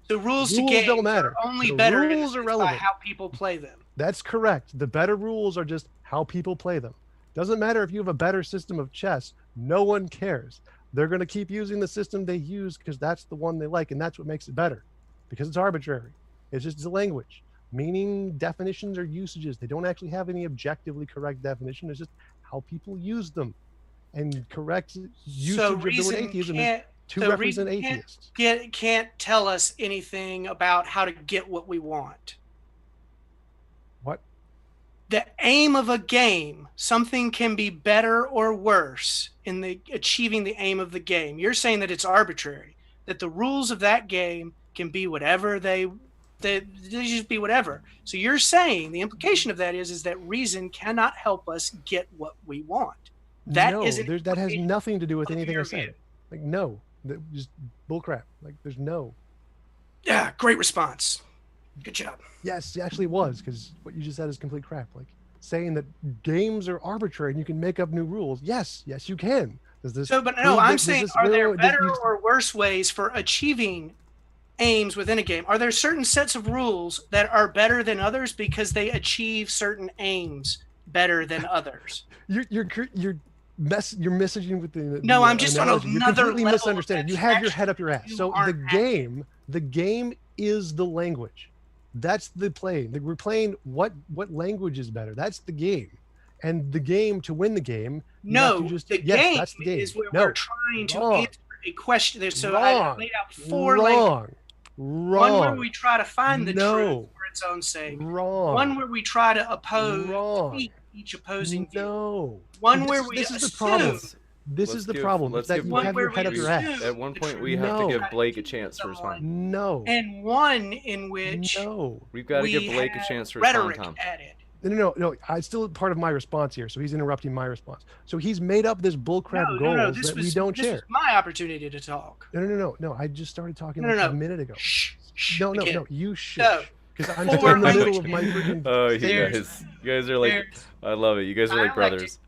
The rules to Rules games don't matter. are only The better rules are by relevant. how people play them. That's correct. The better rules are just how people play them. Doesn't matter if you have a better system of chess. No one cares. They're going to keep using the system they use because that's the one they like, and that's what makes it better. Because it's arbitrary. It's just a language. Meaning, definitions, or usages. They don't actually have any objectively correct definition. It's just how people use them. And correct usage of the word atheism is to represent atheists. Can't tell us anything about how to get what we want. What? The aim of a game, something can be better or worse in the achieving the aim of the game. You're saying that it's arbitrary, that the rules of that game can be whatever they just be whatever. So you're saying the implication of that is that reason cannot help us get what we want. That has nothing to do with anything I said. Like, no, just bullcrap. Like, there's no. Yeah, great response. Good job. Yes, it actually was, because what you just said is complete crap. Like saying that games are arbitrary and you can make up new rules. Yes, you can. I'm saying, are there better or worse ways for achieving aims within a game? Are there certain sets of rules that are better than others because they achieve certain aims better than others? You're messaging with the no. I'm just analogy. on another completely level. Misunderstanding. You have your head up your ass. So the game is the language. That's the play. We're playing what language is better. That's the game. And the game, to win the game, that's the game is where we're trying to answer a question. So I laid out four languages. Wrong. One where we try to find the truth for its own sake. Wrong. One where we try to oppose each opposing view. One where we this assume. Is the problem. This is the problem. Let's that give you have your head up your ass. At one point, we have to give Blake a chance to respond. No. And one in which we've got to give Blake a chance to respond, Tom. No. It's still part of my response here, so he's interrupting my response. So he's made up this bullcrap goals that we don't share. This was my opportunity to talk. No. I just started talking a minute ago. Shh. No. You shush. Because I'm still in the middle of my freaking. Oh, you guys are like, I love it. You guys are like brothers.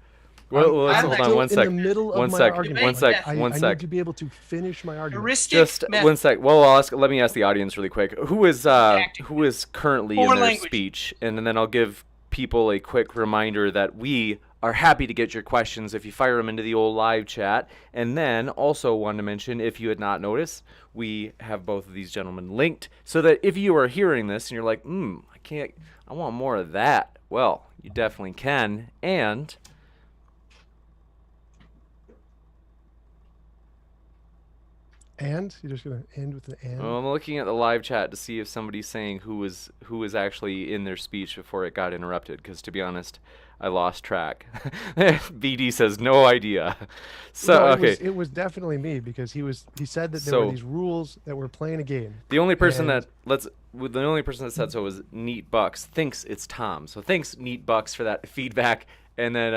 Well, let's hold on one sec. In the middle of my argument. I need to be able to finish my argument. Just 1 sec. Well, let me ask the audience really quick. Who is currently in their speech, and then I'll give people a quick reminder that we are happy to get your questions if you fire them into the old live chat. And then also want to mention, if you had not noticed, we have both of these gentlemen linked so that if you are hearing this and you're like, I want more of that. Well, you definitely can. And you're just gonna end with an and. Well, I'm looking at the live chat to see if somebody's saying who was actually in their speech before it got interrupted. Because to be honest, I lost track. BD says no idea. So okay, it was definitely me because he said that there were these rules that we're playing a game. The only person that said so was Neat Bucks. Thinks it's Tom. So thanks Neat Bucks for that feedback. And then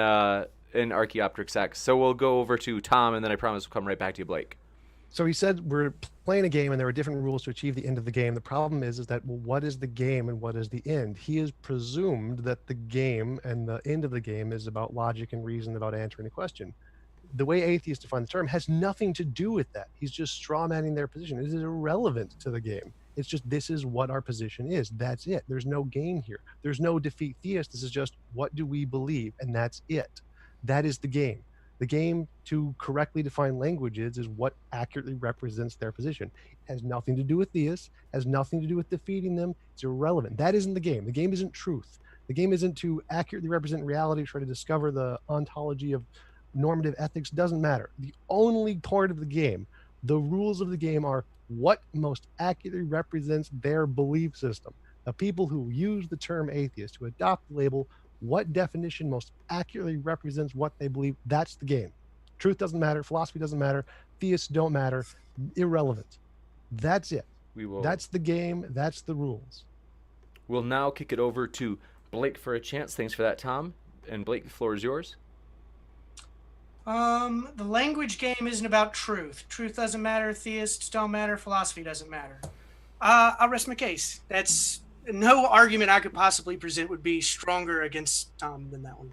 in Archaeopteryx X. So we'll go over to Tom, and then I promise we'll come right back to you, Blake. So he said we're playing a game and there are different rules to achieve the end of the game. The problem is that, well, what is the game and what is the end? He has presumed that the game and the end of the game is about logic and reason, about answering a question. The way atheists define the term has nothing to do with that. He's just straw-manning their position. It is irrelevant to the game. It's just, this is what our position is. That's it. There's no game here. There's no defeat theist. This is just, what do we believe? And that's it. That is the game. The game, to correctly define languages, is what accurately represents their position. It has nothing to do with theists, has nothing to do with defeating them. It's irrelevant. That isn't the game. The game isn't truth. The game isn't to accurately represent reality, try to discover the ontology of normative ethics. Doesn't matter. The only part of the game, the rules of the game, are what most accurately represents their belief system. The people who use the term atheist, who adopt the label, what definition most accurately represents what they believe, that's the game. Truth doesn't matter. Philosophy doesn't matter. Theists don't matter. Irrelevant. That's it. That's the game. That's the rules. We'll now kick it over to Blake for a chance. Thanks for that, Tom. And Blake, the floor is yours. The language game isn't about truth. Truth doesn't matter. Theists don't matter. Philosophy doesn't matter. I'll rest my case. That's no argument I could possibly present would be stronger against Tom than that one.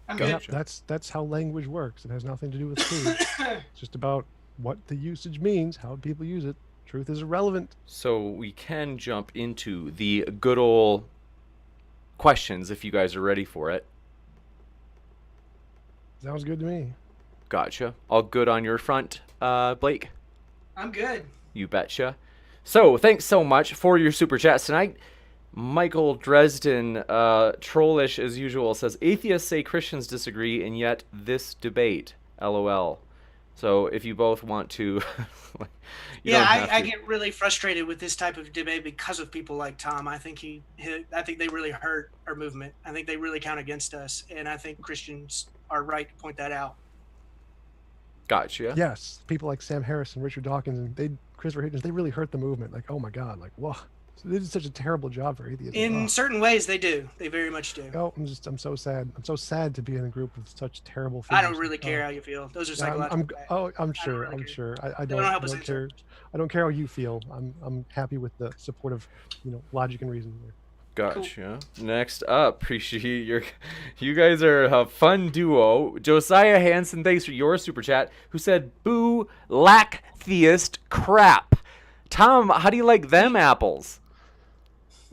I'm good. That's how language works. It has nothing to do with truth. It's just about what the usage means, how people use it. Truth is irrelevant. So we can jump into the good old questions if you guys are ready for it. Sounds good to me. Gotcha. All good on your front, Blake? I'm good. You betcha. So thanks so much for your super chats tonight. Michael Dresden, trollish as usual, says, atheists say Christians disagree, and yet this debate, LOL. So if you both want to... I get really frustrated with this type of debate because of people like Tom. I think I think they really hurt our movement. I think they really count against us, and I think Christians are right to point that out. Gotcha. Yes, people like Sam Harris and Richard Dawkins and Christopher Hitchens, they really hurt the movement. Like, oh my God, like, whoa. So they did such a terrible job for atheism. In certain ways, they do. They very much do. Oh, I'm so sad. I'm so sad to be in a group with such terrible figures. I don't really care how you feel. Those are psychological facts. I'm sure. I don't care. I don't care how you feel. I'm happy with the support of, logic and reason there. Gotcha. Cool. Next up, appreciate you guys are a fun duo. Josiah Hansen, thanks for your super chat, who said, boo, lack theist crap. Tom, how do you like them apples?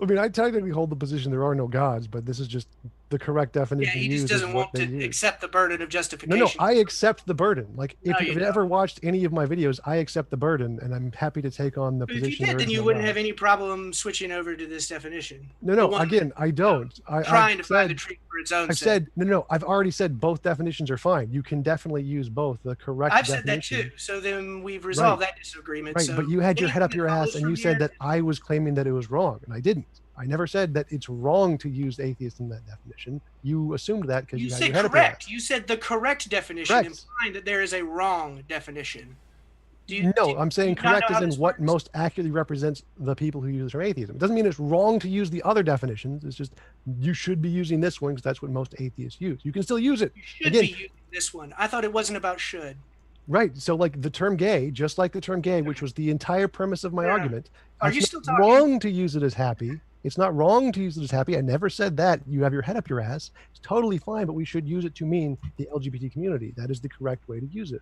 I mean, I technically hold the position there are no gods, but this is just the correct definition. Yeah, he just doesn't want to accept the burden of justification. No, I accept the burden. Like, if you've ever watched any of my videos, I accept the burden, and I'm happy to take on the position. If you did, then you wouldn't have any problem switching over to this definition. No, again, I don't. Trying to find the tree for its own sake. No, I've already said both definitions are fine. You can definitely use both. The correct definition. I've said that too. So then we've resolved that disagreement. Right, so but you had your head up your ass, and you said that I was claiming that it was wrong, and I didn't. I never said that it's wrong to use atheist in that definition. You assumed that because you had your head up your ass. You said the correct definition, implying that there is a wrong definition. I'm saying correct is in what most accurately represents the people who use the term atheism. It doesn't mean it's wrong to use the other definitions. It's just you should be using this one because that's what most atheists use. You can still use it. You should be using this one. I thought it wasn't about should. Right. So like the term gay, just like the term gay, which was the entire premise of my argument. Are you still talking? Wrong to use it as happy. It's not wrong to use it as happy. I never said that. You have your head up your ass. It's totally fine, but we should use it to mean the LGBT community. That is the correct way to use it.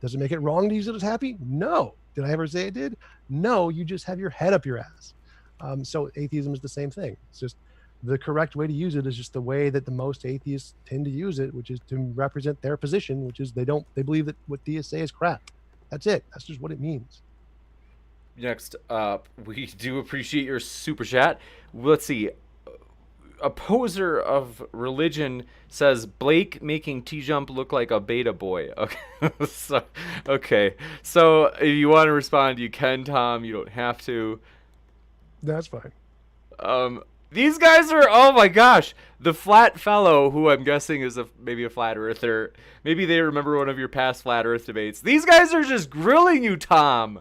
Does it make it wrong to use it as happy? No. Did I ever say it did? No, you just have your head up your ass. So atheism is the same thing. It's just the correct way to use it is just the way that the most atheists tend to use it, which is to represent their position, which is they believe that what theists say is crap. That's it. That's just what it means. Next up, we do appreciate your super chat. Let's see. Opposer of religion says Blake making TJump look like a beta boy. Okay. So if you want to respond, you can, Tom. You don't have to. That's fine. These guys are, oh my gosh, the flat fellow, who I'm guessing is maybe a flat earther. Maybe they remember one of your past flat earth debates. These guys are just grilling you, Tom.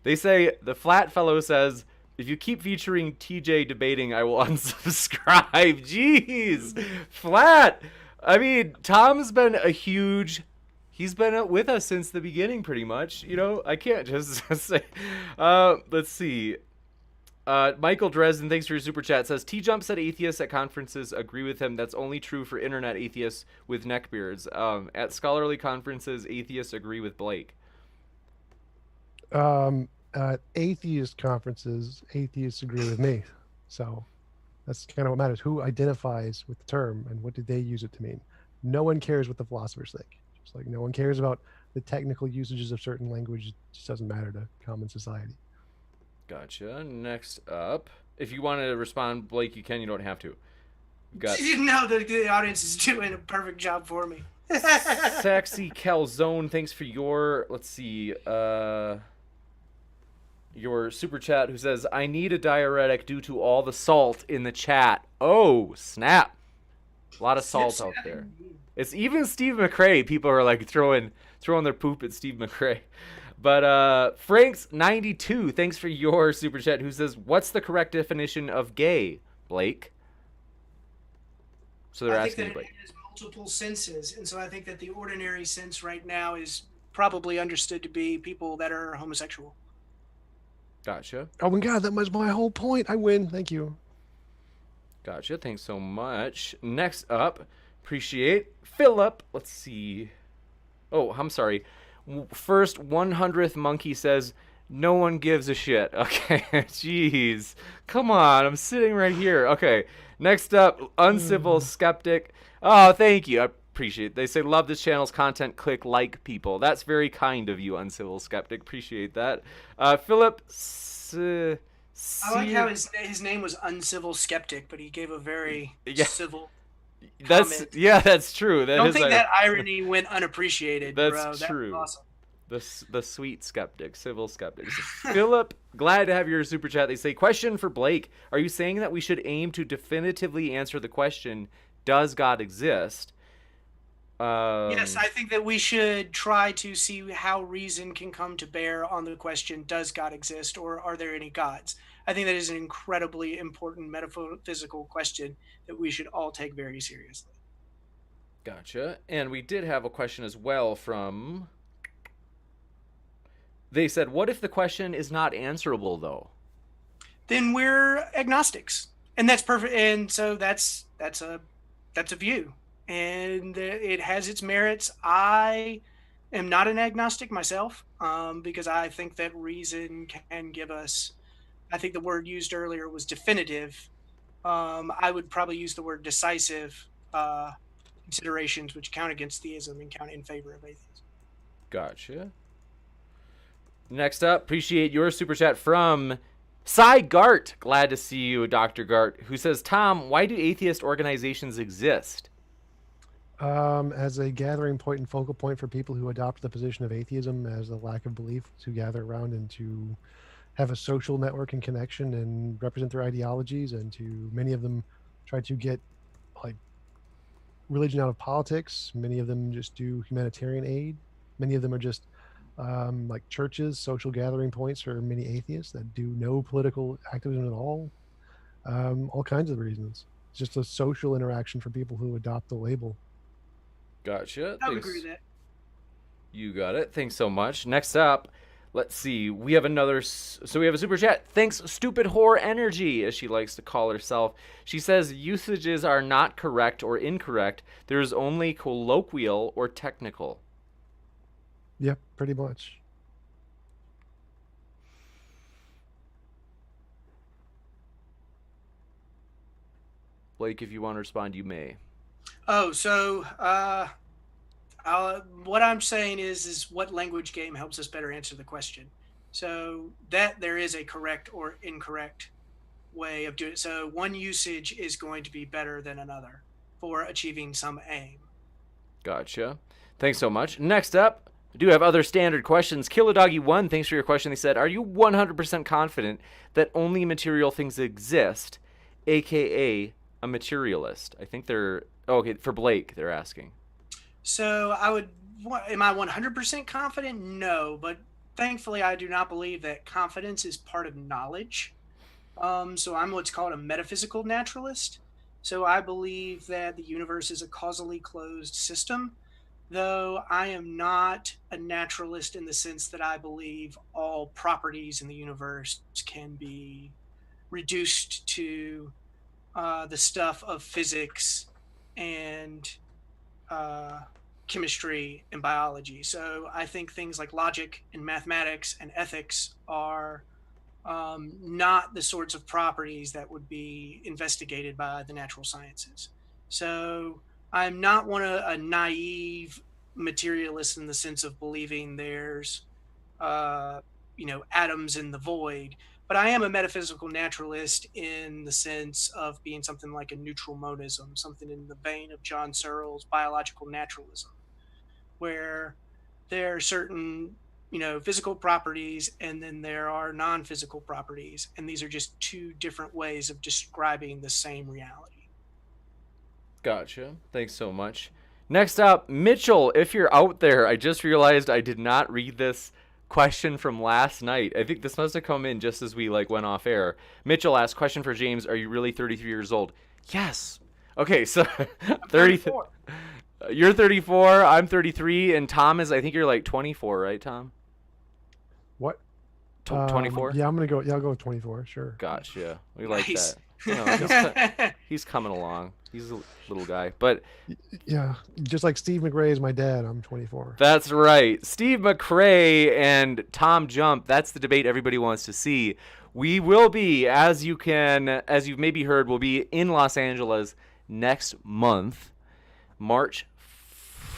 They say, the flat fellow says, if you keep featuring TJ debating, I will unsubscribe. Jeez, flat. I mean, Tom's been he's been with us since the beginning, pretty much. I can't just say. Let's see. Michael Dresden, thanks for your super chat, says, TJump said atheists at conferences agree with him. That's only true for internet atheists with neckbeards. At scholarly conferences, atheists agree with Blake. At atheist conferences, atheists agree with me. So that's kind of what matters. Who identifies with the term and what did they use it to mean? No one cares what the philosophers think. Just like no one cares about the technical usages of certain language. It just doesn't matter to common society. Gotcha. Next up, if you want to respond, Blake, you can. You don't have to. No, the audience is doing a perfect job for me. Sexy Calzone, thanks for your, let's see, your super chat, who says, I need a diuretic due to all the salt in the chat. Oh, snap. A lot of salt out there. It's even Steve McRae. People are like throwing their poop at Steve McRae. But Franks92, thanks for your super chat, who says, what's the correct definition of gay, Blake? So they're asking you, Blake. It is multiple senses. And so I think that the ordinary sense right now is probably understood to be people that are homosexual. Gotcha. Oh my God, that was my whole point. I win. Thank you. Gotcha. Thanks so much. Next up, appreciate Philip. Let's see. Oh, I'm sorry. First 100th monkey says, no one gives a shit. Okay, jeez. Come on, I'm sitting right here. Okay, next up, Uncivil Skeptic. Oh, thank you. I appreciate it. They say, love this channel's content. Click like people. That's very kind of you, Uncivil Skeptic. Appreciate that. Philip. I like how his name was Uncivil Skeptic, but he gave a very civil comment. That's true. I don't think that irony went unappreciated, that's bro. True. That was awesome. The sweet skeptic, civil skeptic. Philip, glad to have your super chat. They say, question for Blake. Are you saying that we should aim to definitively answer the question, does God exist? Yes, I think that we should try to see how reason can come to bear on the question, does God exist, or are there any gods? I think that is an incredibly important metaphysical question that we should all take very seriously. Gotcha. And we did have a question as well from... They said, what if the question is not answerable, though? Then we're agnostics. And that's perfect. And so that's a view. And it has its merits. I am not an agnostic myself, because I think that reason can give us, I think the word used earlier was definitive. I would probably use the word decisive considerations, which count against theism and count in favor of atheism. Gotcha. Next up, appreciate your super chat from Cy Gart. Glad to see you, Dr. Gart, who says, Tom, why do atheist organizations exist? As a gathering point and focal point for people who adopt the position of atheism as a lack of belief, to gather around and to have a social network and connection and represent their ideologies, and to many of them try to get like religion out of politics. Many of them just do humanitarian aid. Many of them are just like churches, social gathering points for many atheists that do no political activism at all. All kinds of reasons. It's just a social interaction for people who adopt the label. Gotcha. I would agree with that. You got it. Thanks so much. Next up, let's see. We have another. So we have a super chat. Thanks, Stupid Whore Energy, as she likes to call herself. She says usages are not correct or incorrect. There's only colloquial or technical. Yep, pretty much. Blake, if you want to respond, you may. Oh, so what I'm saying is what language game helps us better answer the question. So that there is a correct or incorrect way of doing it. So one usage is going to be better than another for achieving some aim. Gotcha. Thanks so much. Next up, I do have other standard questions. Kilodoggy1, thanks for your question. They said, are you 100% confident that only material things exist, aka a materialist? I think they're... Oh, okay, for Blake, they're asking. So am I 100% confident? No, but thankfully I do not believe that confidence is part of knowledge. So I'm what's called a metaphysical naturalist. So I believe that the universe is a causally closed system, though I am not a naturalist in the sense that I believe all properties in the universe can be reduced to the stuff of physics and chemistry and biology. So I think things like logic and mathematics and ethics are not the sorts of properties that would be investigated by the natural sciences. So I'm not a naive materialist in the sense of believing there's atoms in the void, but I am a metaphysical naturalist in the sense of being something like a neutral monism, something in the vein of John Searle's biological naturalism, where there are certain physical properties and then there are non-physical properties, and these are just two different ways of describing the same reality. Gotcha. Thanks so much. Next up, Mitchell, if you're out there, I just realized I did not read this question from last night. I think this must have come in just as we went off air. Mitchell asked, question for James, are you really 33 years old? Yes. Okay, so I'm 30. 34. You're 34. I'm 33, and Tom is. I think you're like 24, right, Tom? What? 24. Yeah, I'm gonna go. Yeah, I'll go with 24. Sure. Gotcha. We like Nice. that. You know, he's coming along. He's a little guy, but Yeah, just like Steve McRae is my dad. I'm 24. that's right. Steve McRae and Tom Jump. That's the debate everybody wants to see. We will be, as you've maybe heard, we'll be in Los Angeles next month, March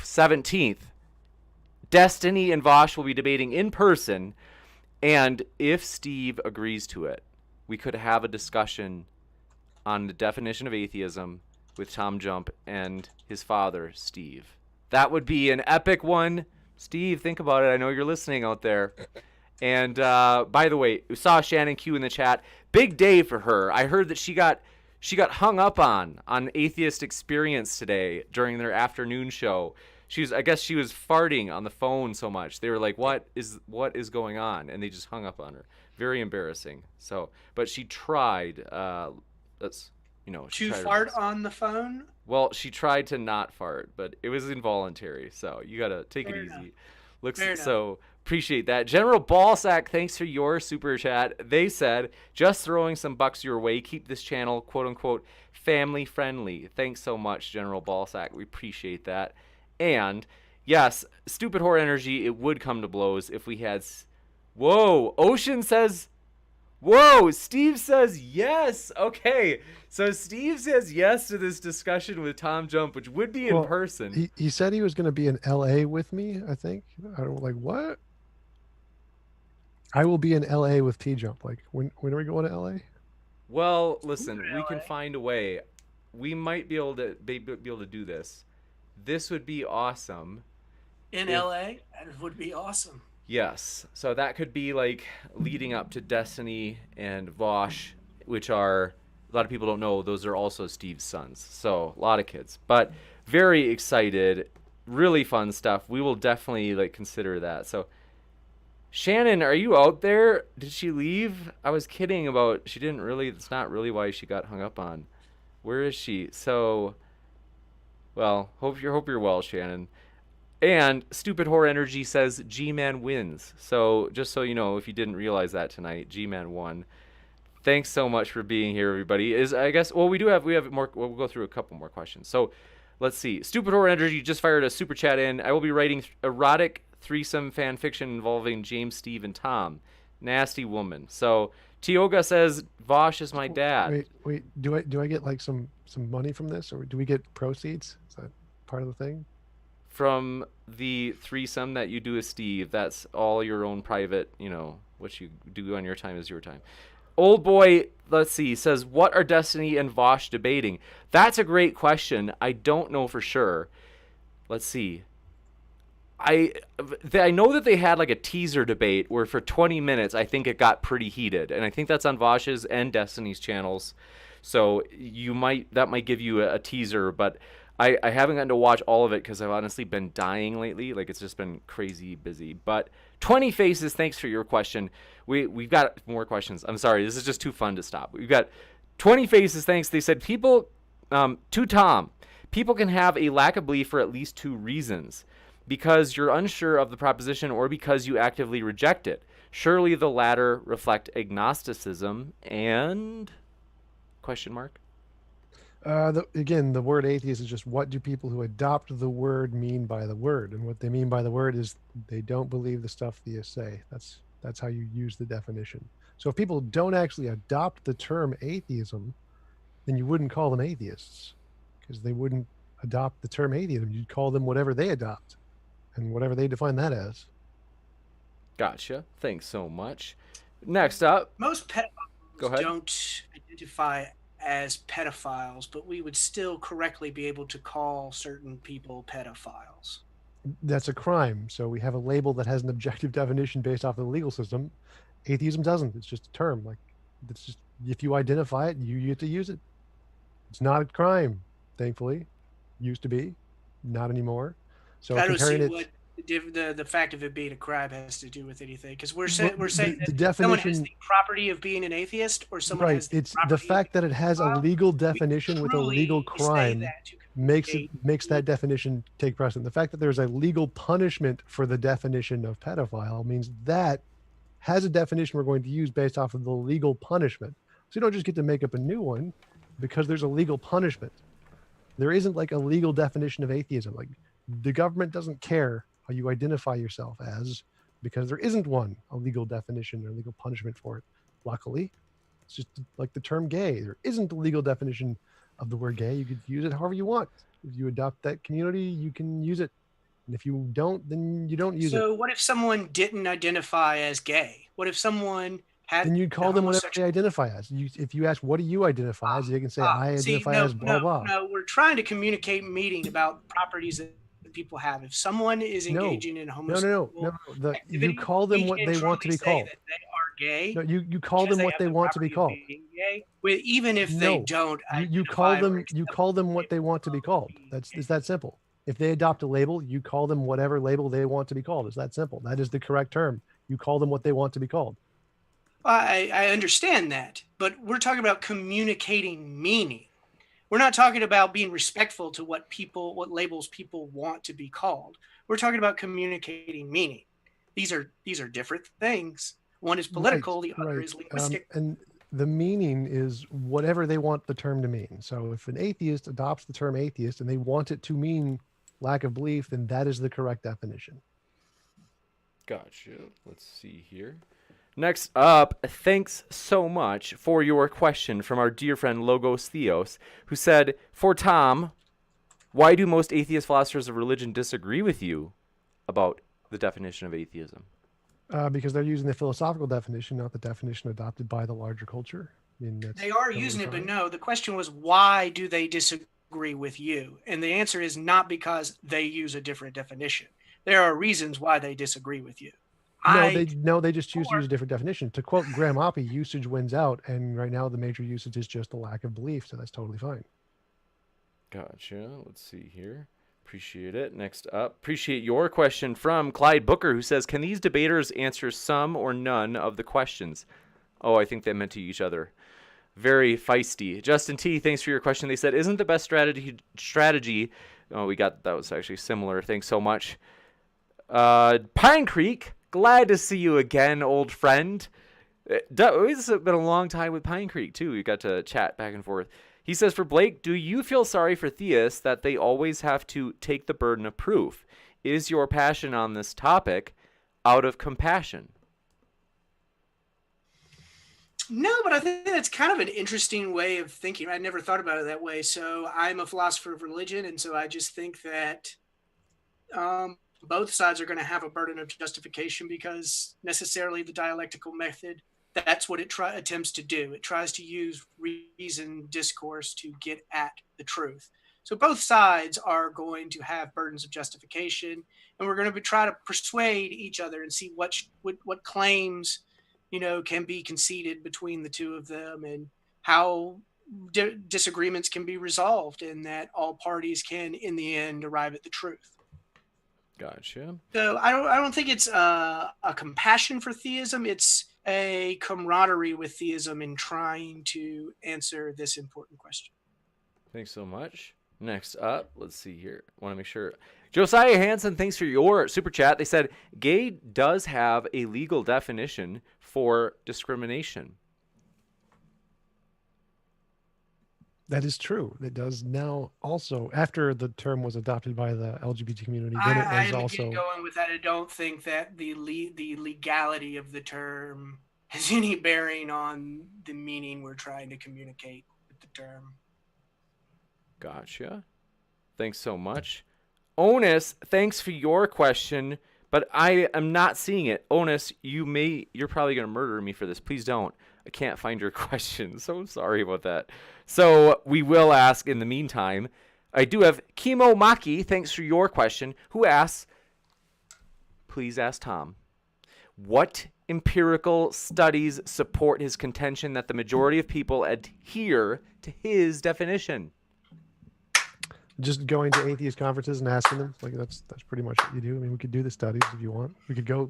17th. Destiny and Vosh will be debating in person, and if Steve agrees to it, we could have a discussion on the definition of atheism with Tom Jump and his father, Steve. That would be an epic one. Steve, think about it. I know you're listening out there. And by the way, we saw Shannon Q in the chat. Big day for her. I heard that she got hung up on Atheist Experience today during their afternoon show. I guess she was farting on the phone so much. They were like, what is going on? And they just hung up on her. Very embarrassing. So, but she tried, she To tried fart on the phone? well, she tried to not fart, but it was involuntary. So you got to take Fair it enough. easy. Looks Fair enough. so appreciate that. General Ballsack, thanks for your super chat. They said, just throwing some bucks your way. Keep this channel, quote unquote, family friendly. Thanks so much, General Ballsack. We appreciate that. And yes, stupid horror energy, it would come to blows if we had. Whoa, Ocean says. Whoa, Steve says yes. Okay, so Steve says yes to this discussion with Tom Jump, which would be in Well, person. he said he was going to be in LA with me, I think. I don't like what? I will be in LA with TJump. Like when are we going to LA? Well, listen, Ooh, we can LA. find a way. We might be able to do this. This would be awesome. In If- LA? That would be awesome. Yes. So that could be like leading up to Destiny and Vosh, which are, a lot of people don't know, those are also Steve's sons. So a lot of kids. But very excited. Really fun stuff. We will definitely like consider that. So Shannon, are you out there? Did she leave? I was kidding about she didn't really, that's not really why she got hung up on. Where is she? So well, hope you're well, Shannon. And Stupid Horror Energy says G-Man wins. So just so you know, if you didn't realize that tonight, G-Man won. Thanks so much for being here, everybody. I guess we have more. We'll go through a couple more questions. So let's see. Stupid Horror Energy just fired a super chat in. I will be writing erotic threesome fan fiction involving James, Steve, and Tom. Nasty woman. So Tioga says Vosh is my dad. Wait. Do I get like some money from this, or do we get proceeds? Is that part of the thing? From the threesome that you do with Steve, that's all your own private, what you do on your time is your time. Old boy, let's see, says, what are Destiny and Vosh debating? That's a great question. I don't know for sure. Let's see. I know that they had like a teaser debate where for 20 minutes I think it got pretty heated, and I think that's on Vosh's and Destiny's channels. So that might give you a teaser, but I haven't gotten to watch all of it because I've honestly been dying lately. Like, it's just been crazy busy. But 20 Faces, thanks for your question. We've got more questions. I'm sorry, this is just too fun to stop. We've got 20 Faces, thanks. They said people to Tom, people can have a lack of belief for at least two reasons. Because you're unsure of the proposition or because you actively reject it. Surely the latter reflect agnosticism and question mark. Again, the word atheist is just what do people who adopt the word mean by the word, and what they mean by the word is they don't believe the stuff theists say. That's how you use the definition. So if people don't actually adopt the term atheism, then you wouldn't call them atheists, because they wouldn't adopt the term atheism. You'd call them whatever they adopt, and whatever they define that as. Gotcha. Thanks so much. Next up, Most Go pedophiles ahead. don't identify as pedophiles, but we would still correctly be able to call certain people pedophiles. That's a crime. So we have a label that has an objective definition based off of the legal system. Atheism doesn't. It's just a term. Like, it's just, if you identify it, you get to use it. It's not a crime, thankfully. Used to be, not anymore. So I don't comparing see it. what the fact of it being a crime has to do with anything? Because we're But saying the that someone has definition, the property of being an atheist, or someone right? has the It's the property of fact that it has a being a pedophile. legal We definition with a legal truly say crime that to makes communicate. that definition take precedent. The fact that there's a legal punishment for the definition of pedophile means that has a definition we're going to use based off of the legal punishment. So you don't just get to make up a new one because there's a legal punishment. There isn't like a legal definition of atheism. Like the government doesn't care how you identify yourself as because there isn't one, a legal definition or legal punishment for it. Luckily, it's just like the term gay. There isn't a legal definition of the word gay. You could use it however you want. If you adopt that community, you can use it. And if you don't, then you don't use it. So what if someone didn't identify as gay? What if someone had Then you call them whatever they homosexual? identify as. If you ask, what do you identify as? They can say, I identify as blah, blah. No, we're trying to communicate meeting about properties that people have. If someone is engaging in homosexual You call them what they want to be called. That they are gay. No, you call them what they want to be called. Even if they don't, you call them what they want to be called. It's that simple. If they adopt a label, you call them whatever label they want to be called. It's that simple. That is the correct term. You call them what they want to be called. I understand that, but we're talking about communicating meaning. We're not talking about being respectful to what labels people want to be called. We're talking about communicating meaning. These are different things. One is political, the other is linguistic. And the meaning is whatever they want the term to mean. So if an atheist adopts the term atheist and they want it to mean lack of belief, then that is the correct definition. Gotcha. Let's see here. Next up, thanks so much for your question from our dear friend Logos Theos, who said, for Tom, why do most atheist philosophers of religion disagree with you about the definition of atheism? Because they're using the philosophical definition, not the definition adopted by the larger culture. I mean, they are using it, but no, the question was, why do they disagree with you? And the answer is not because they use a different definition. There are reasons why they disagree with you. They just choose to use a different definition. To quote Graham Oppie, usage wins out, and right now the major usage is just a lack of belief, so that's totally fine. Gotcha. Let's see here. Appreciate it. Next up, appreciate your question from Clyde Booker, who says, can these debaters answer some or none of the questions? Oh, I think they meant to each other. Very feisty. Justin T, thanks for your question. They said, isn't the best strategy? Oh, that was actually similar. Thanks so much. Pine Creek, glad to see you again, old friend. It's been a long time with Pine Creek, too. We got to chat back and forth. He says, for Blake, do you feel sorry for theists that they always have to take the burden of proof? Is your passion on this topic out of compassion? No, but I think that's kind of an interesting way of thinking. I never thought about it that way. So I'm a philosopher of religion, and so I just think that both sides are going to have a burden of justification because necessarily the dialectical method, that's what it attempts to do. It tries to use reason, discourse to get at the truth. So both sides are going to have burdens of justification, and we're going to try to persuade each other and see what claims, can be conceded between the two of them, and how disagreements can be resolved, and that all parties can, in the end, arrive at the truth. Gotcha. So I don't think it's a compassion for theism. It's a camaraderie with theism in trying to answer this important question. Thanks so much. Next up, let's see here. I want to make sure. Josiah Hansen, thanks for your super chat. They said gay does have a legal definition for discrimination. That is true. It does now also, after the term was adopted by the LGBT community, then it was also... going with that. I don't think that the legality of the term has any bearing on the meaning we're trying to communicate with the term. Gotcha. Thanks so much. Onus, thanks for your question, but I am not seeing it. Onus, you're probably going to murder me for this. Please don't. I can't find your question, so I'm sorry about that. So we will ask in the meantime. I do have Kimo Maki, thanks for your question, who asks, please ask Tom, what empirical studies support his contention that the majority of people adhere to his definition? Just going to atheist conferences and asking them, like that's pretty much what you do. I mean, we could do the studies if you want. We could go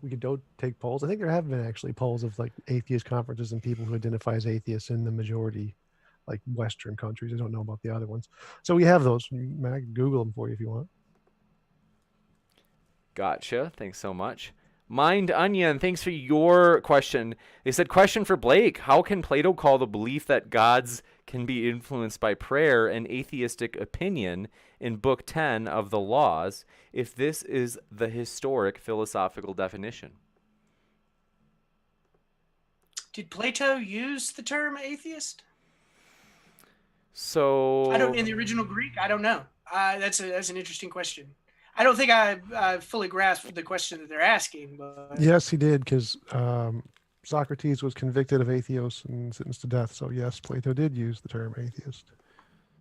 take polls. I think there have been actually polls of like atheist conferences and people who identify as atheists in the majority, like Western countries. I don't know about the other ones. So we have those. I can Google them for you if you want. Gotcha. Thanks so much. Mind Onion, thanks for your question. They said, question for Blake. How can Plato call the belief that gods can be influenced by prayer an atheistic opinion in Book 10 of the Laws if this is the historic philosophical definition? Did Plato use the term atheist? So I don't, in the original Greek, I don't know. That's an interesting question. I don't think I fully grasped the question that they're asking. But Yes, he did, because Socrates was convicted of atheos and sentenced to death. So yes, Plato did use the term atheist.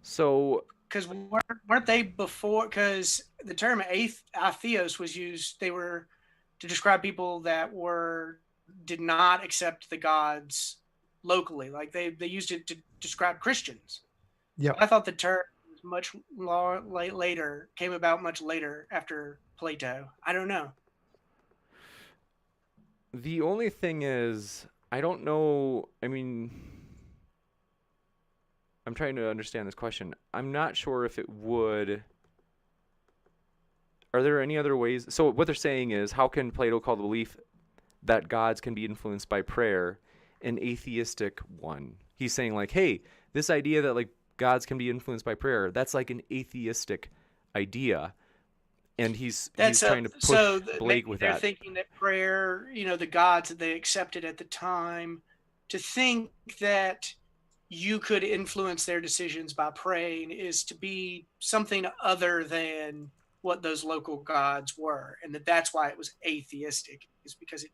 So because weren't they before? Because the term atheos was used. They were to describe people that did not accept the gods locally. Like they used it to describe Christians. Yeah, I thought the term was much later, came about much later after Plato. I don't know. the only thing is, I don't know. I mean, I'm trying to understand this question. I'm not sure if it would. Are there any other ways? So what they're saying is, how can Plato call the belief that gods can be influenced by prayer an atheistic one? He's saying like, hey, this idea that like gods can be influenced by prayer, that's like an atheistic idea. And he's trying to push Blake with that. They're thinking that prayer, the gods that they accepted at the time, to think that you could influence their decisions by praying is to be something other than what those local gods were. And that's why it was atheistic, is because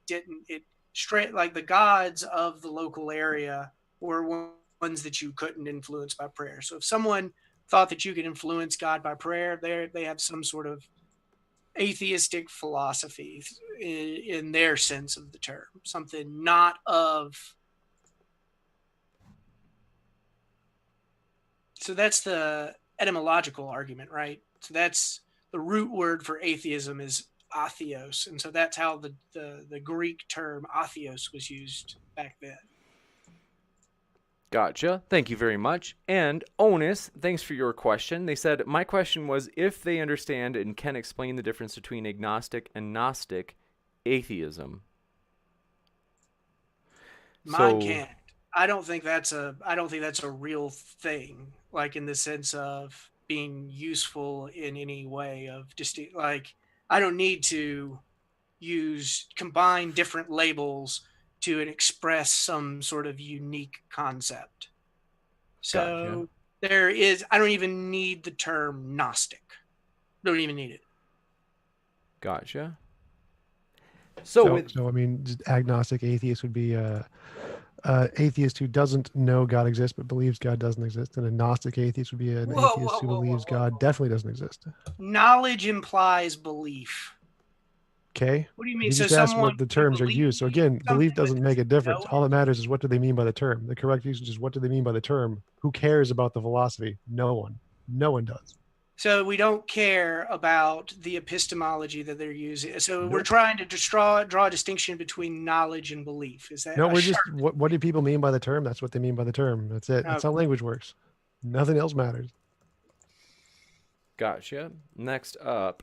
like the gods of the local area were ones that you couldn't influence by prayer. So if someone thought that you could influence God by prayer, they have some sort of atheistic philosophy in their sense of the term, something not of. So that's the etymological argument, right? So that's the root word for atheism is atheos, and so that's how the Greek term atheos was used back then. Gotcha. Thank you very much. And Onus, thanks for your question. They said, my question was if they understand and can explain the difference between agnostic and Gnostic atheism. Mine can't. I don't think that's a real thing, like in the sense of being useful in any way of distinct. Like I don't need to combine different labels to express some sort of unique concept. So gotcha. I don't even need the term Gnostic. Don't even need it. Gotcha. So I mean, agnostic atheist would be atheist who doesn't know God exists but believes God doesn't exist, and a Gnostic atheist would be an atheist who believes God definitely doesn't exist. Knowledge implies belief. Okay. What do you mean? You just asked what the terms are used. So again, belief doesn't make a difference. All that matters is what do they mean by the term. The correct usage is what do they mean by the term. Who cares about the philosophy? No one. No one does. So we don't care about the epistemology that they're using. So we're trying to draw a distinction between knowledge and belief. Is that? No, we're just what do people mean by the term? That's what they mean by the term. That's it. That's how language works. Nothing else matters. Gotcha. Next up.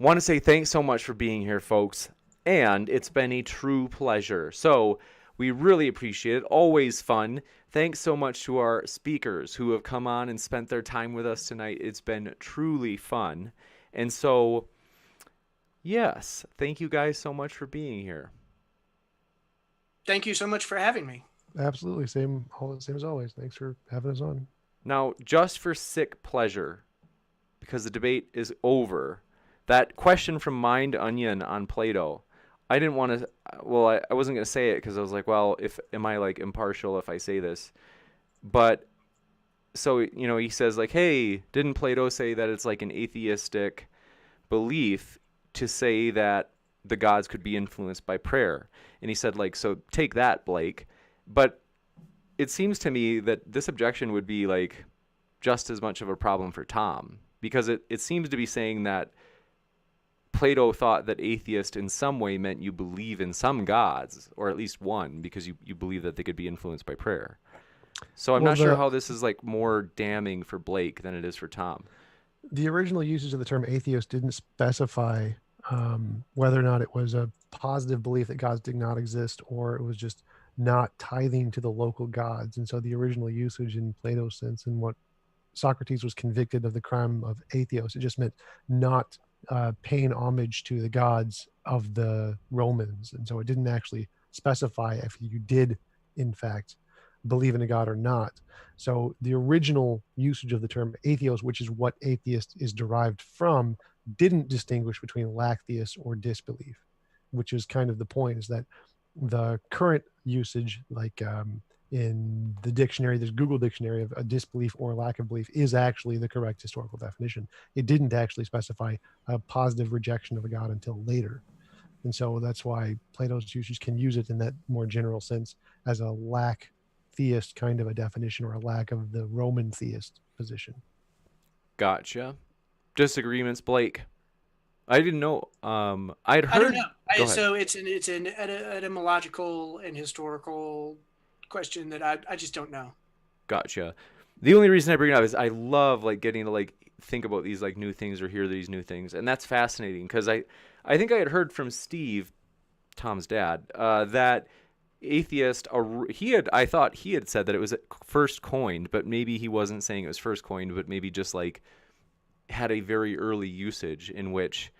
Want to say thanks so much for being here, folks. And it's been a true pleasure. So we really appreciate it. Always fun. Thanks so much to our speakers who have come on and spent their time with us tonight. It's been truly fun. And so, yes, thank you guys so much for being here. Thank you so much for having me. Absolutely. Same as always. Thanks for having us on. Now, just for sick pleasure, because the debate is over, that question from Mind Onion on Plato, I didn't want to, well, I wasn't going to say it because I was like, well, am I like impartial if I say this? But so, he says like, hey, didn't Plato say that it's like an atheistic belief to say that the gods could be influenced by prayer? And he said like, so take that, Blake. But it seems to me that this objection would be like, just as much of a problem for Tom, because it seems to be saying that Plato thought that atheist in some way meant you believe in some gods, or at least one, because you believe that they could be influenced by prayer. So I'm Well, not sure how this is like more damning for Blake than it is for Tom. the original usage of the term atheist didn't specify whether or not it was a positive belief that gods did not exist, or it was just not tithing to the local gods. And so the original usage in Plato's sense, and what Socrates was convicted of the crime of atheos, it just meant not paying homage to the gods of the Romans. And so it didn't actually specify if you did, in fact, believe in a god or not. So the original usage of the term atheos, which is what atheist is derived from, didn't distinguish between lacktheist or disbelief, which is kind of the point, is that the current usage, like in the dictionary, there's Google dictionary, of a disbelief or lack of belief is actually the correct historical definition. It didn't actually specify a positive rejection of a god until later. And so that's why Plato's usage can use it in that more general sense as a lack theist kind of a definition, or a lack of the Roman theist position. Gotcha. Disagreements, Blake? I didn't know. I'd heard. I don't know. Go ahead. So it's an etymological and historical question that I just don't know. Gotcha. The only reason I bring it up is I love like getting to like think about these like new things or hear these new things, and that's fascinating because I think I had heard from Steve, Tom's dad, that atheist, I thought he had said that it was first coined, but maybe he wasn't saying it was first coined, but maybe just like had a very early usage, in which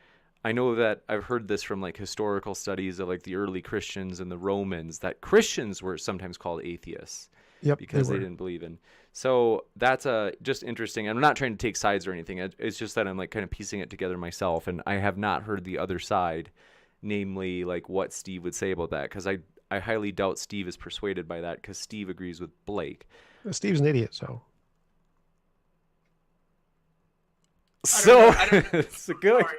I know that I've heard this from like historical studies of like the early Christians and the Romans, that Christians were sometimes called atheists. Yep, because they didn't believe in. So that's just interesting. I'm not trying to take sides or anything. It's just that I'm like kind of piecing it together myself, and I have not heard the other side, namely like what Steve would say about that, because I highly doubt Steve is persuaded by that, because Steve agrees with Blake. Steve's an idiot, so. I don't know. It's good. Sorry,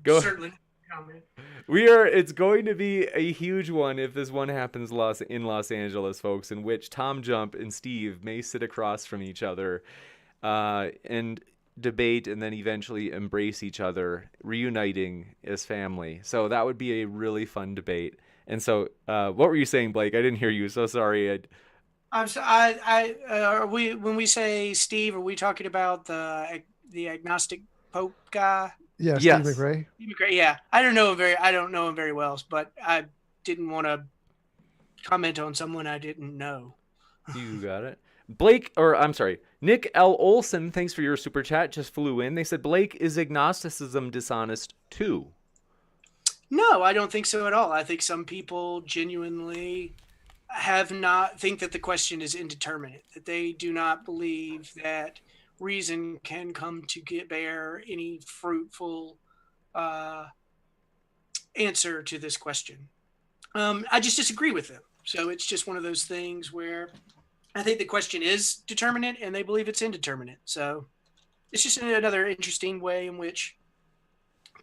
Go. certainly comment. It's going to be a huge one if this one happens in Los Angeles, folks, in which TJump and Steve may sit across from each other and debate, and then eventually embrace each other, reuniting as family. So that would be a really fun debate. And so, what were you saying, Blake? I didn't hear you. So sorry. I'm so, are we, when we say Steve, are we talking about the agnostic Pope guy? Yeah, Yes. Steve McRae. Steve McRae, yeah. I don't know him very well, but I didn't want to comment on someone I didn't know. You got it. I'm sorry, Nick L. Olson, thanks for your super chat, just flew in. They said, Blake, is agnosticism dishonest too? No, I don't think so at all. I think some people genuinely think that the question is indeterminate, that they do not believe that reason can come to bear any fruitful answer to this question. I just disagree with them. So it's just one of those things where I think the question is determinate and they believe it's indeterminate. So it's just another interesting way in which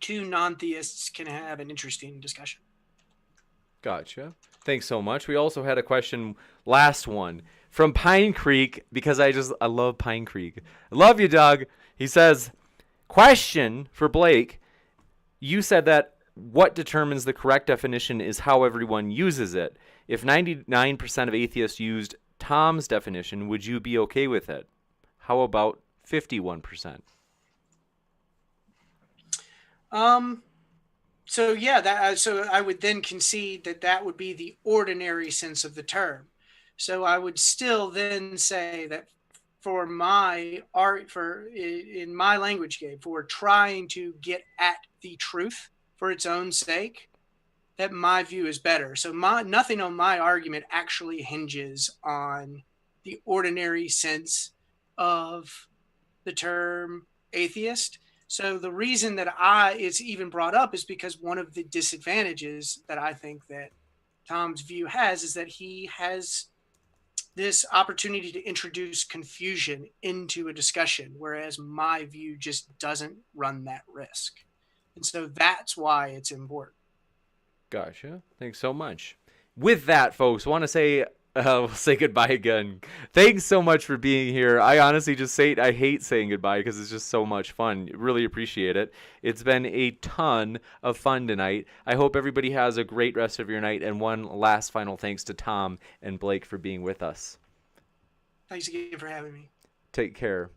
two non-theists can have an interesting discussion. Gotcha. Thanks so much. We also had a question, last one, from Pine Creek, because I love Pine Creek. I love you, Doug. He says, question for Blake. You said that what determines the correct definition is how everyone uses it. If 99% of atheists used Tom's definition, would you be okay with it? How about 51%? So yeah, so I would then concede that would be the ordinary sense of the term. So I would still then say that for my art, in my language game, for trying to get at the truth for its own sake, that my view is better. So nothing on my argument actually hinges on the ordinary sense of the term atheist. So the reason that it's even brought up is because one of the disadvantages that I think that Tom's view has is that he has this opportunity to introduce confusion into a discussion, whereas my view just doesn't run that risk. And so that's why it's important. Gotcha. Thanks so much. With that, folks, I want to say We'll say goodbye again. Thanks so much for being here. I honestly just I hate saying goodbye because it's just so much fun. Really appreciate it. It's been a ton of fun tonight. I hope everybody has a great rest of your night. And one last final thanks to Tom and Blake for being with us. Thanks again for having me. Take care.